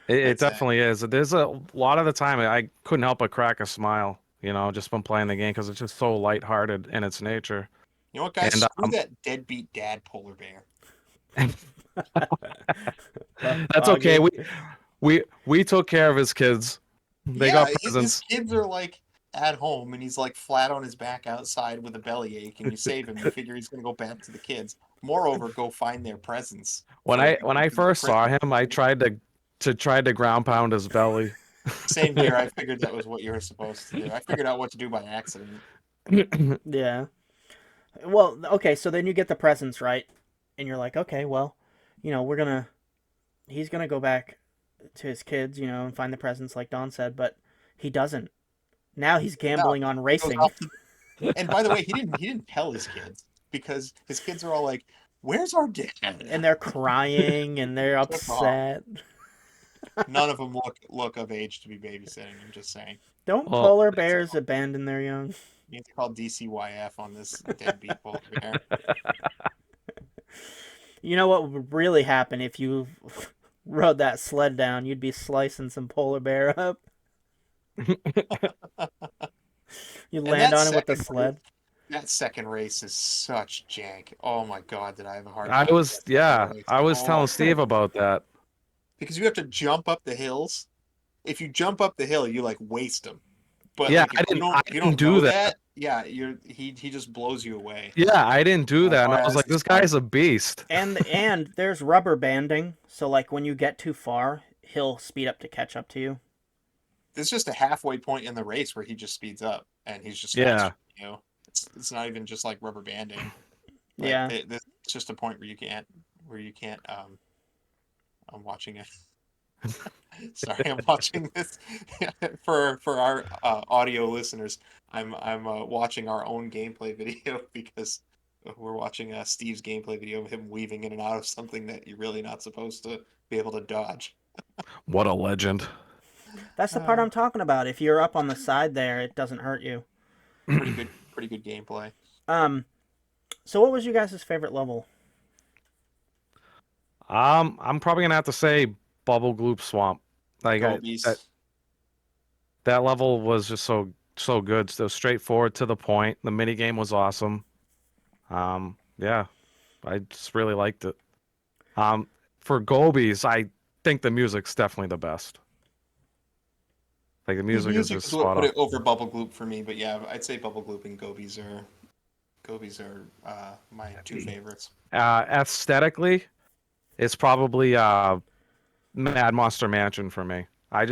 It I'd say. definitely is. There's a lot of the time I couldn't help but crack a smile, just from playing the game because it's just so lighthearted in its nature. You know what, guys? And Screw that deadbeat dad polar bear. that's okay. Augie. We took care of his kids. They Yeah, got his presents. kids are like at home and he's like flat on his back outside with a bellyache, and you save him. You figure he's gonna go back to the kids. Moreover, go find their presents When for I first saw Christmas. him, I tried to ground pound his belly. Same here. I figured that was what you were supposed to do. I figured out what to do by accident. Yeah. Well, okay, so then you get the presents, right? And you're like, okay, well, he's gonna go back to his kids, and find the presents like Don said, but he doesn't. Now he's No, gambling on he goes racing. off. And by the way, he didn't tell his kids because his kids are all like, "Where's our dad?" And they're crying and they're Shut up. upset. None of them look of age to be babysitting. I'm just saying. Don't Well, polar bears abandon their young? You need to call DCYF on this deadbeat polar bear. You know what would really happen if you rode that sled down? You'd be slicing some polar bear up. You And land on it with the sled. that second race is such jank. Oh my god, did I have a hard I time with was that second yeah, race? I was Oh, telling Steve about that. because you have to jump up the hills. If you jump up the hill, you like waste them. But Yeah, like if I you didn't don't do know that. that, yeah, he just blows you away. Yeah, I didn't do Like, that, oh and I yeah, was this like, is this fun. guy's a beast. And there's rubber banding, so like when you get too far, he'll speed up to catch up to you. There's just a halfway point in the race where he just speeds up and he's just faster Yeah. than you. It's not even just like rubber banding. Like Yeah. it's just a point where you can't I'm watching it. Sorry, I'm watching this for our audio listeners. I'm watching our own gameplay video because we're watching Steve's gameplay video of him weaving in and out of something that you're really not supposed to be able to dodge. What a legend. That's the part I'm talking about. If you're up on the side there, it doesn't hurt you. Pretty good gameplay. Um, so what was you guys' favorite level? I'm probably gonna have to say Bubble Gloop Swamp. Like Gobies. that level was just so good. So straightforward to the point. The mini game was awesome. Yeah, I just really liked it. For Gobies, I think the music's definitely the best. Like the The music is music just is what spot put on. it over Bubble Gloop for me, but yeah, I'd say Bubble Gloop and Gobies are my two favorites. Aesthetically, it's probably Mad Monster Mansion for me. I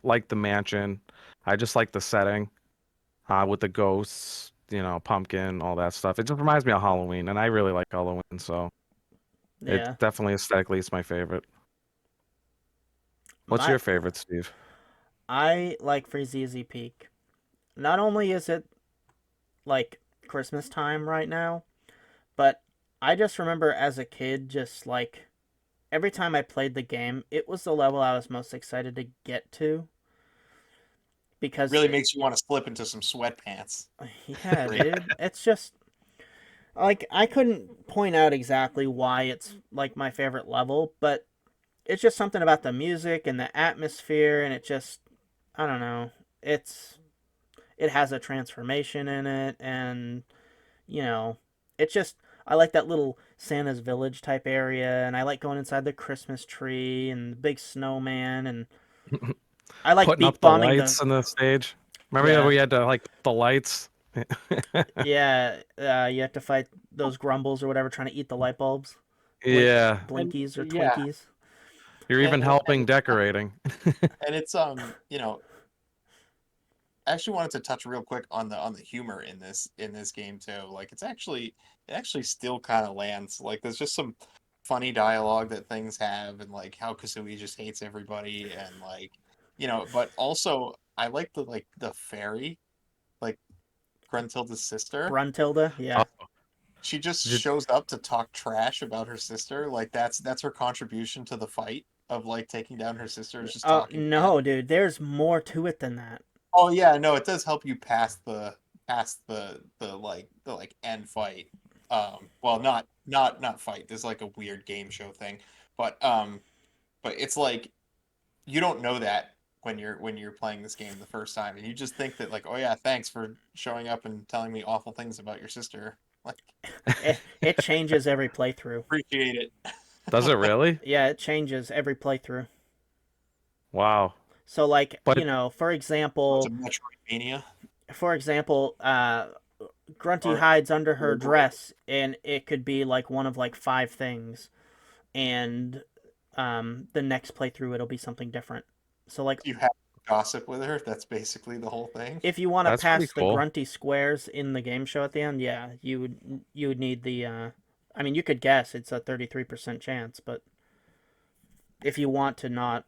like the mansion. I just like the setting with the ghosts, pumpkin, all that stuff. It just reminds me of Halloween, and I really like Halloween, so it Yeah. definitely aesthetically is my favorite. What's My your favorite, Steve? I like Freezeezy Peak. Not only is it like Christmas time right now, but I just remember as a kid just like every time I played the game, it was the level I was most excited to get to because Really makes you want to slip into some sweatpants. yeah, Great. dude, it's just like I couldn't point out exactly why it's like my favorite level, but it's just something about the music and the atmosphere and it just I don't know. It has a transformation in it and you know, it's just I like that little Santa's village type area and I like going inside the Christmas tree and the big snowman and I like Putting beat up the bombing the lights on the stage. Remember that yeah. we had to like the lights? Yeah, you have to fight those grumbles or whatever trying to eat the light bulbs. Blink Yeah, And blinkies or yeah, Twinkies. you're even and, helping decorating. and it's I actually wanted to touch real quick on the humor in this game too. Like it actually still kind of lands. Like there's just some funny dialogue that things have, and like how Kazooie just hates everybody, and like but also I like the fairy, like Gruntilda's sister. Bruntilda, Oh, yeah. She just Just, shows up to talk trash about her sister. Like that's her contribution to the fight of like taking down her sister is just Oh talking bad. no, dude, there's more to it than that. Oh yeah, no, it does help you pass the like end fight. Well, not fight. There's like a weird game show thing, but but it's like you don't know that when you're playing this game the first time, and you just think that like, oh yeah, thanks for showing up and telling me awful things about your sister. Like, It changes every playthrough. appreciate it. does it really? Yeah, it changes every playthrough. Wow. So like, But So it's a Metroidvania. for example, Grunty Or hides under her or dress, and it could be like one of like five things, and the next playthrough it'll be something different. So like, you have to gossip with her. That's basically the whole thing. if you want to that's pretty pass the cool. Grunty squares in the game show at the end, yeah, you would need the. I mean, you could guess it's a 33% chance, but if you want to not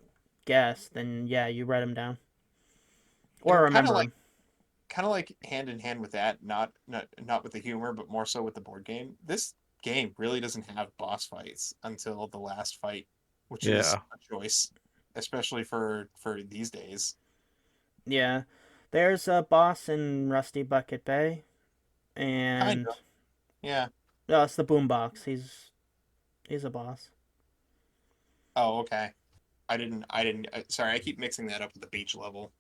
guess, then yeah, you write them down or And remember them. kind of like hand in hand with that, not with the humor, but more so with the board game. This game really doesn't have boss fights until the last fight, which is Yeah. a choice, especially for these days. Yeah, there's a boss in Rusty Bucket Bay, Kind and of, yeah. no, it's the boombox. He's a boss. Oh, okay. Sorry, I keep mixing that up with the beach level.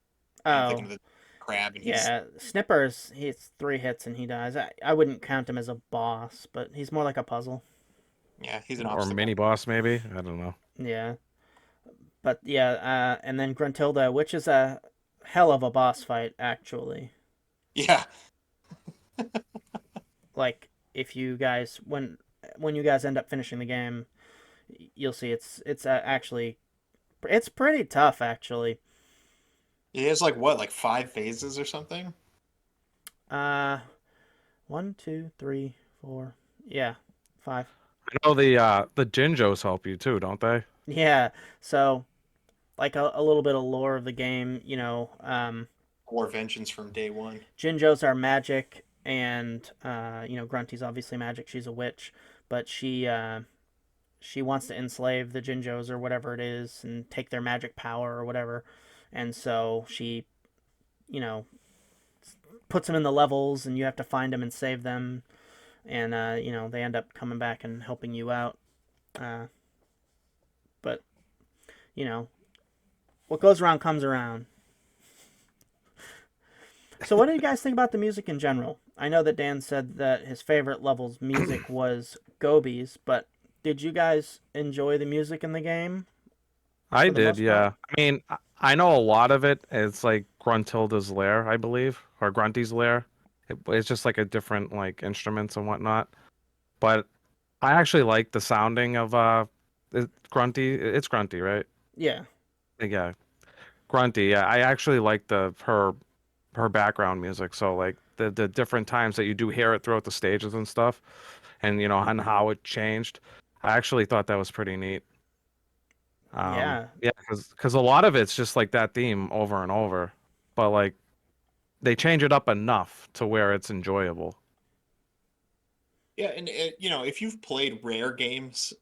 I'm thinking Oh, of the crab, and he's yeah, Snipper's he's three hits and he dies. I wouldn't count him as a boss, but he's more like a puzzle. yeah, he's an Or obstacle. mini boss, maybe. I don't know. Yeah, but yeah, and then Gruntilda, which is a hell of a boss fight actually. Yeah, Like if you guys when you guys end up finishing the game, you'll see it's actually it's pretty tough actually. he has like what, like 5 phases or something. Uh, one, two, three, four. Yeah, five. I know the Jinjos help you too, don't they? Yeah. So like a little bit of lore of the game, Or vengeance from day one. Jinjos are magic, and Grunty's obviously magic. She's a witch, but she wants to enslave the Jinjos or whatever it is and take their magic power or whatever, and so she, you know, puts them in the levels, and you have to find them and save them, and they end up coming back and helping you out. Uh, but you know what goes around comes around. So, what do you guys think about the music in general? I know that Dan said that his favorite level's music was Gobi's, but did you guys enjoy the music in the game I for the did, most part? yeah. I mean, I know a lot of it. It's like Gruntilda's lair, I believe, or Grunty's lair. It's just like a different like instruments and whatnot. But I actually like the sounding of Grunty. It's Grunty, right? Yeah, Yeah, Grunty. Yeah, I actually like the her background music. So like the different times that you do hear it throughout the stages and stuff, and and how it changed. I actually thought that was pretty neat. yeah, Yeah, because a lot of it's just like that theme over and over, but like they change it up enough to where it's enjoyable. Yeah, and if you've played rare games,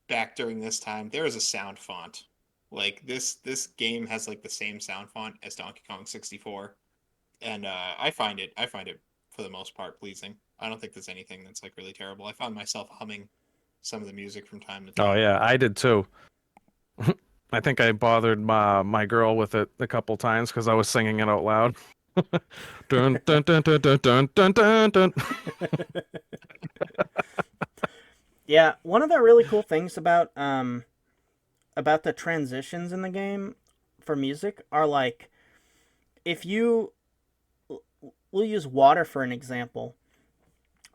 back during this time, there is a sound font. Like this game has like the same sound font as Donkey Kong 64, and I find it for the most part pleasing. I don't think there's anything that's like really terrible. I found myself humming some of the music from time to Oh time. yeah, I did too. I think I bothered my girl with it a couple times because I was singing it out loud. Dun, dun, dun, dun, dun, dun, dun, dun, dun. yeah. One of the really cool things about the transitions in the game for music are like if you we'll use water for an example.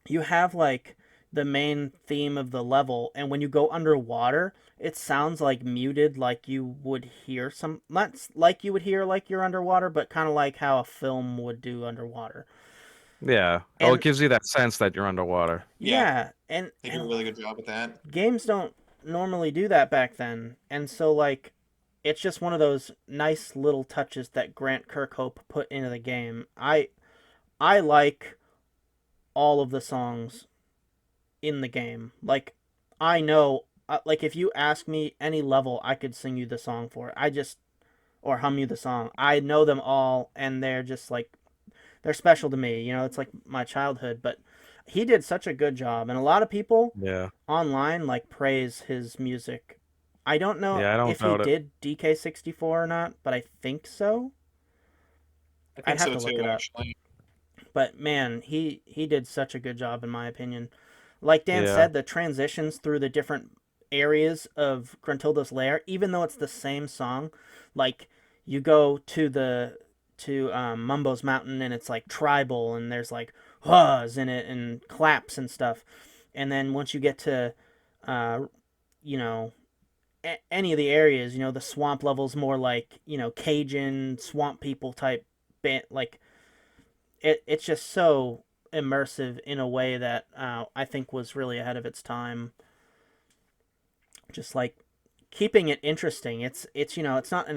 You have like the main theme of the level, and when you go underwater it sounds like muted, like you would hear some, not like you would hear like you're underwater, but kind of like how a film would do underwater. Yeah. Oh, it And gives you that sense that you're underwater. Yeah, yeah, and they do a really good job with that. games don't normally do that back then, and so like it's just one of those nice little touches that Grant Kirkhope put into the game. I like all of the songs in the game. Like, I know, like, if you ask me any level, I could sing you the song for it. Or hum you the song. I know them all, and they're just like, they're special to me. You know, it's like my childhood. But he did such a good job, and a lot of people Yeah. online like praise his music. I don't know Yeah, I don't if he doubt it. did DK64 or not, but I think so. I I'd think have so to look too, it up. actually. But man, he did such a good job in my opinion. Like Dan Yeah. said, the transitions through the different areas of Gruntilda's lair, even though it's the same song, like you go to Mumbo's Mountain and it's like tribal and there's like huhs in it and claps and stuff, and then once you get to uh, you know any of the areas, you know, the swamp level's more like, you know, Cajun swamp people type band, like it's just so immersive in a way that I think was really ahead of its time. Just like keeping it interesting. It's you know, it's not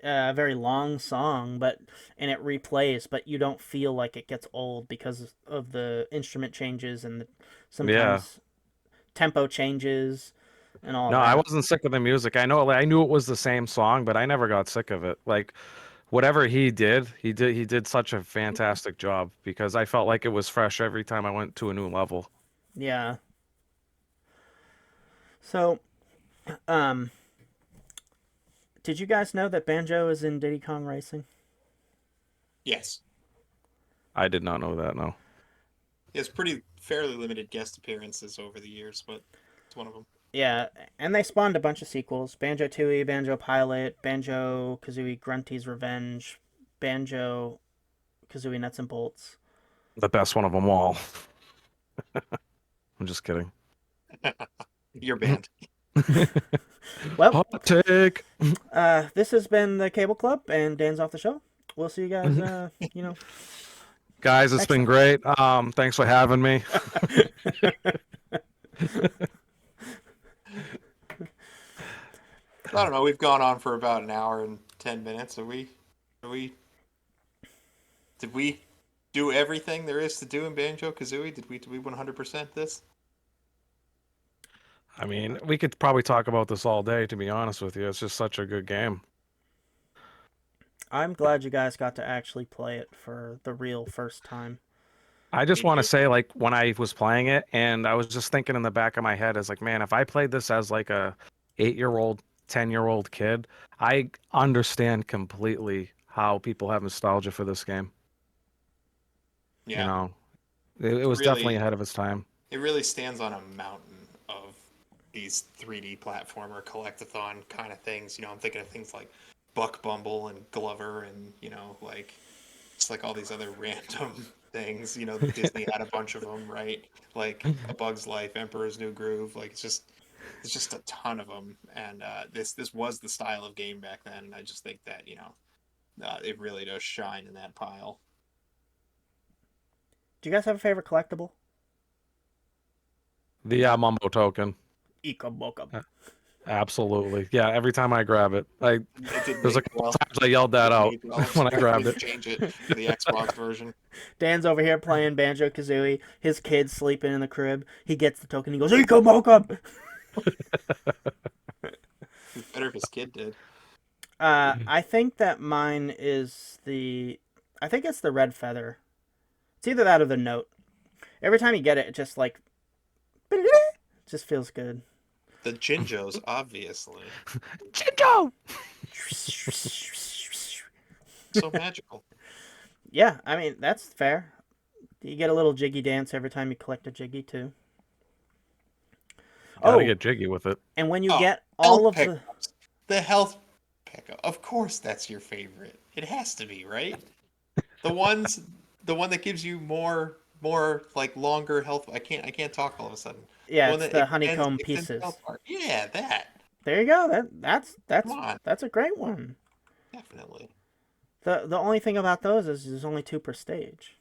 very long song, but and it replays, but you don't feel like it gets old because of the instrument changes and Yeah. sometimes tempo changes and all No, I that. wasn't sick of the music. I know, like, I knew it was the same song, but I never got sick of it. Like whatever he did such a fantastic job because I felt like it was fresh every time I went to a new level. Yeah. So, um, did you guys know that Banjo is in Diddy Kong Racing? Yes. I did not know that, no. He has pretty fairly limited guest appearances over the years, but it's one of them. Yeah, and they spawned a bunch of sequels: Banjo Tooie, Banjo Pilot, Banjo Kazooie Grunty's Revenge, Banjo Kazooie Nuts and Bolts. The best one of them all. I'm just kidding. Your band. Well, Hot take. this has been the Cable Club, and Dan's off the show. We'll see you guys. You know, Guys, it's next been great. Thanks for having me. time. I don't know. We've gone on for about an hour and 10 minutes. Are we? Did we do everything there is to do in Banjo Kazooie? Did we 100% this? I mean, we could probably talk about this all day, to be honest with you. It's just such a good game. I'm glad you guys got to actually play it for the real first time. I just Me want to too. say, like, when I was playing it, and I was just thinking in the back of my head, is like, man, if I played this as like a 8-year-old, 10-year-old kid, I understand completely how people have nostalgia for this game. You Yeah. know, it It's was definitely really ahead of its time. it really stands on a mountain of these 3D platformer collectathon kind of things. You know, I'm thinking of things like Buck Bumble and Glover and, you know, like it's like all these other random things. You know, Disney had a bunch of them, right? Like A Bug's Life, Emperor's New Groove. Like it's just a ton of them. And this was the style of game back then. And I just think that, you know, it really does shine in that pile. Do you guys have a favorite collectible? The Mumbo token. Ika Boka. Absolutely. Yeah, every time I grab it. It didn't There's a age couple well. times I yelled that Didn't out age well. when I I grabbed need it. to change it for the Xbox version. Dan's over here playing Banjo Kazooie. His kid's sleeping in the crib. He gets the token. He goes, Ika Boka! It's better if his kid did. I think that mine is I think it's the red feather. It's either that or the note. Every time you get it, it just like, it just feels good. The Jinjos, obviously. Jinjo! So magical. Yeah, I mean, that's fair. You get a little jiggy dance every time you collect a jiggy, too. Gotta Oh, get jiggy with it. and when you Oh, get all health of the... pickups. The health pickup. Of course that's your favorite. It has to be, right? The one that gives you more like longer health. I can't talk all of a sudden. The Yeah, one it's that the extends honeycomb extends pieces. health bar. Yeah, that. There you go. That's Come on. that's a great one. Definitely. The only thing about those is there's only 2 per stage.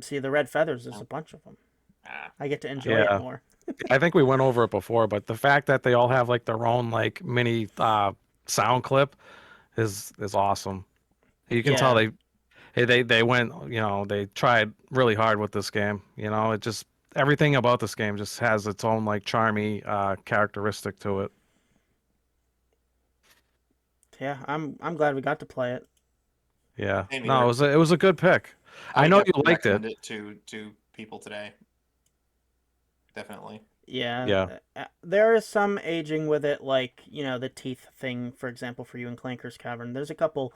See, the red feathers, there's a bunch of them. Ah, I get to enjoy it Yeah. more. I think we went over it before, but the fact that they all have like their own like mini sound clip is awesome. You can tell Yeah. They went, they tried really hard with this game. It just everything about this game just has its own like charmy characteristic to it. Yeah, I'm glad we got to play it. Yeah. Same No, here. it was a good pick. I I would know you definitely liked it. recommend it to people today. Definitely. Yeah, Yeah. there is some aging with it, like the teeth thing, for example, for you in Clanker's Cavern. There's a couple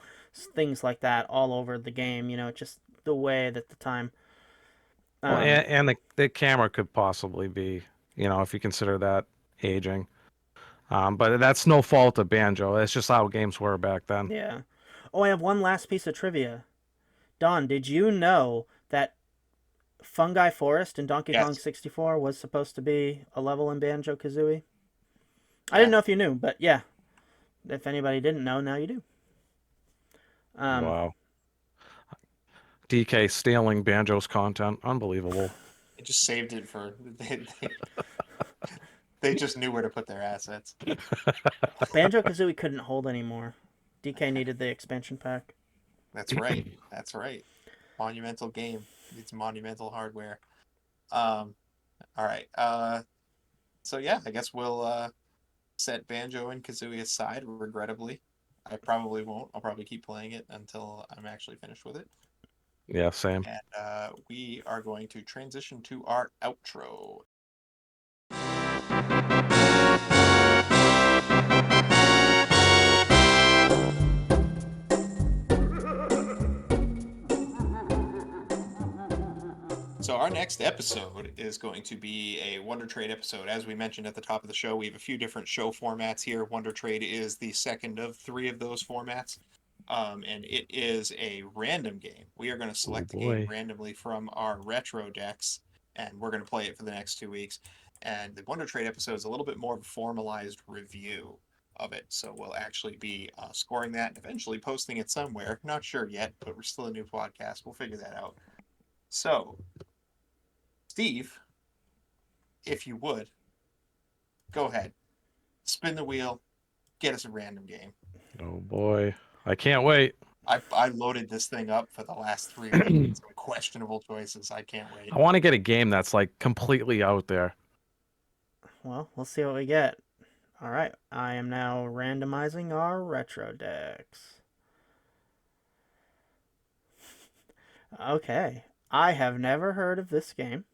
things like that all over the game. Just the way that the time. Well, Um, and the camera could possibly be, if you consider that aging. But that's no fault of Banjo. That's just how games were back then. yeah. Oh, I have one last piece of trivia. Don, did you know that Fungi Forest in Donkey Kong Yes. 64 was supposed to be a level in Banjo Kazooie? I didn't Yeah. know if you knew, but yeah. If anybody didn't know, now you do. Um, Wow. DK stealing Banjo's content. Unbelievable. They just saved it for they just knew where to put their assets. Banjo Kazooie couldn't hold anymore. DK needed the expansion pack. That's right. That's right. Monumental game. It's monumental hardware. All right. So yeah, I guess we'll set Banjo and Kazooie aside, regrettably. I probably won't. I'll probably keep playing it until I'm actually finished with it. Yeah, same. And we are going to transition to our outro. So our next episode is going to be a Wonder Trade episode. As we mentioned at the top of the show, we have a few different show formats here. Wonder Trade is the second of 3 of those formats. And it is a random game. We are going to select a game boy. randomly from our retro decks, and we're going to play it for the next 2 weeks. And the Wonder Trade episode is a little bit more of a formalized review of it. So we'll actually be scoring that and eventually posting it somewhere. Not sure yet, but we're still a new podcast. We'll figure that out. So, Steve, if you would, go ahead, spin the wheel, get us a random game. Oh boy. I can't wait. I loaded this thing up for the last 3 weeks with some questionable choices. I can't wait. I want to get a game that's like completely out there. Well, we'll see what we get. All right, I am now randomizing our retro decks. Okay, I have never heard of this game.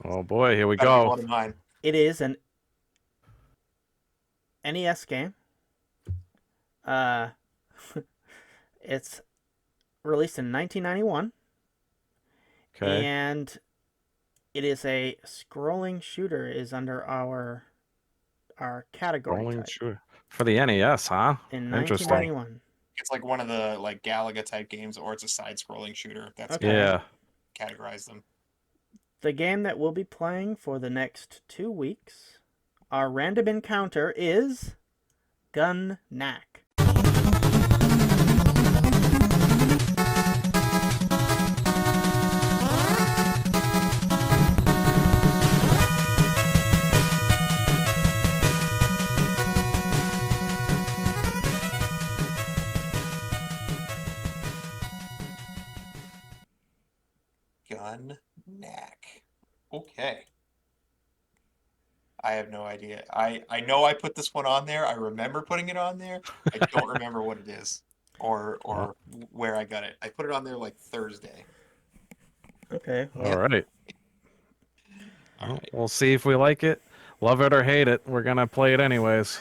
Oh boy, here we That'll be go. one of mine. It is an NES game. Uh, it's released in 1991, Okay. and it is a scrolling shooter. Is under our category Rolling type shooter. For the NES, huh? in Interesting. 1991. It's like one of the like Galaga type games, or it's a side-scrolling shooter. That's Okay. kind of Yeah. categorize them. The game that we'll be playing for the next 2 weeks, our random encounter is Gun Knack. Gun Knack. Okay. I have no idea. I know I put this one on there. I remember putting it on there. I don't remember what it is or where I got it. I put it on there like Thursday. Okay. All right. All Well, right. we'll see if we like it. Love it or hate it, we're gonna play it anyways.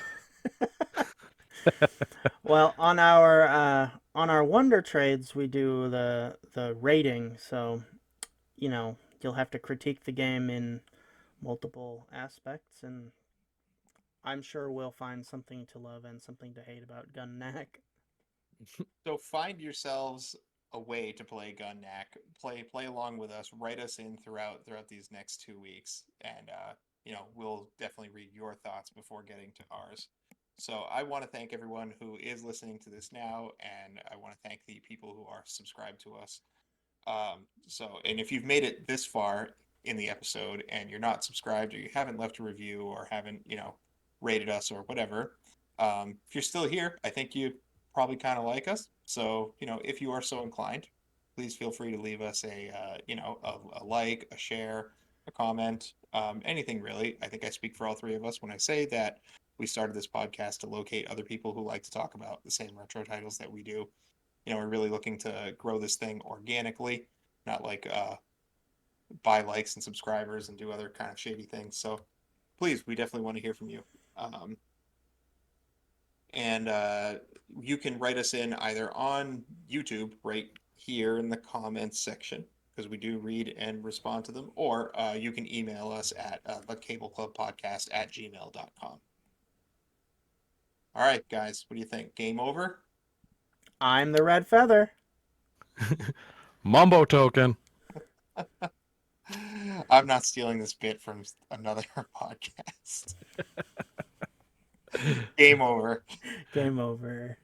Well, on our Wonder Trades, we do the rating. So, you'll have to critique the game in multiple aspects, and I'm sure we'll find something to love and something to hate about Gun Knack. So find yourselves a way to play Gun Knack. Play along with us. Write us in throughout these next 2 weeks, and we'll definitely read your thoughts before getting to ours. So I want to thank everyone who is listening to this now, and I want to thank the people who are subscribed to us. And if you've made it this far in the episode and you're not subscribed or you haven't left a review or haven't, rated us or whatever, if you're still here, I think you probably kind of like us. So, if you are so inclined, please feel free to leave us a like, a share, a comment, anything really. I think I speak for all three of us when I say that we started this podcast to locate other people who like to talk about the same retro titles that we do. We're really looking to grow this thing organically, not like buy likes and subscribers and do other kind of shady things. So please, we definitely want to hear from you. Um, and you can write us in either on YouTube, right here in the comments section, because we do read and respond to them, or you can email us at thecableclubpodcast@gmail.com. All right, guys, what do you think? Game over? I'm the red feather. Mumbo token. I'm not stealing this bit from another podcast. Game over. Game over.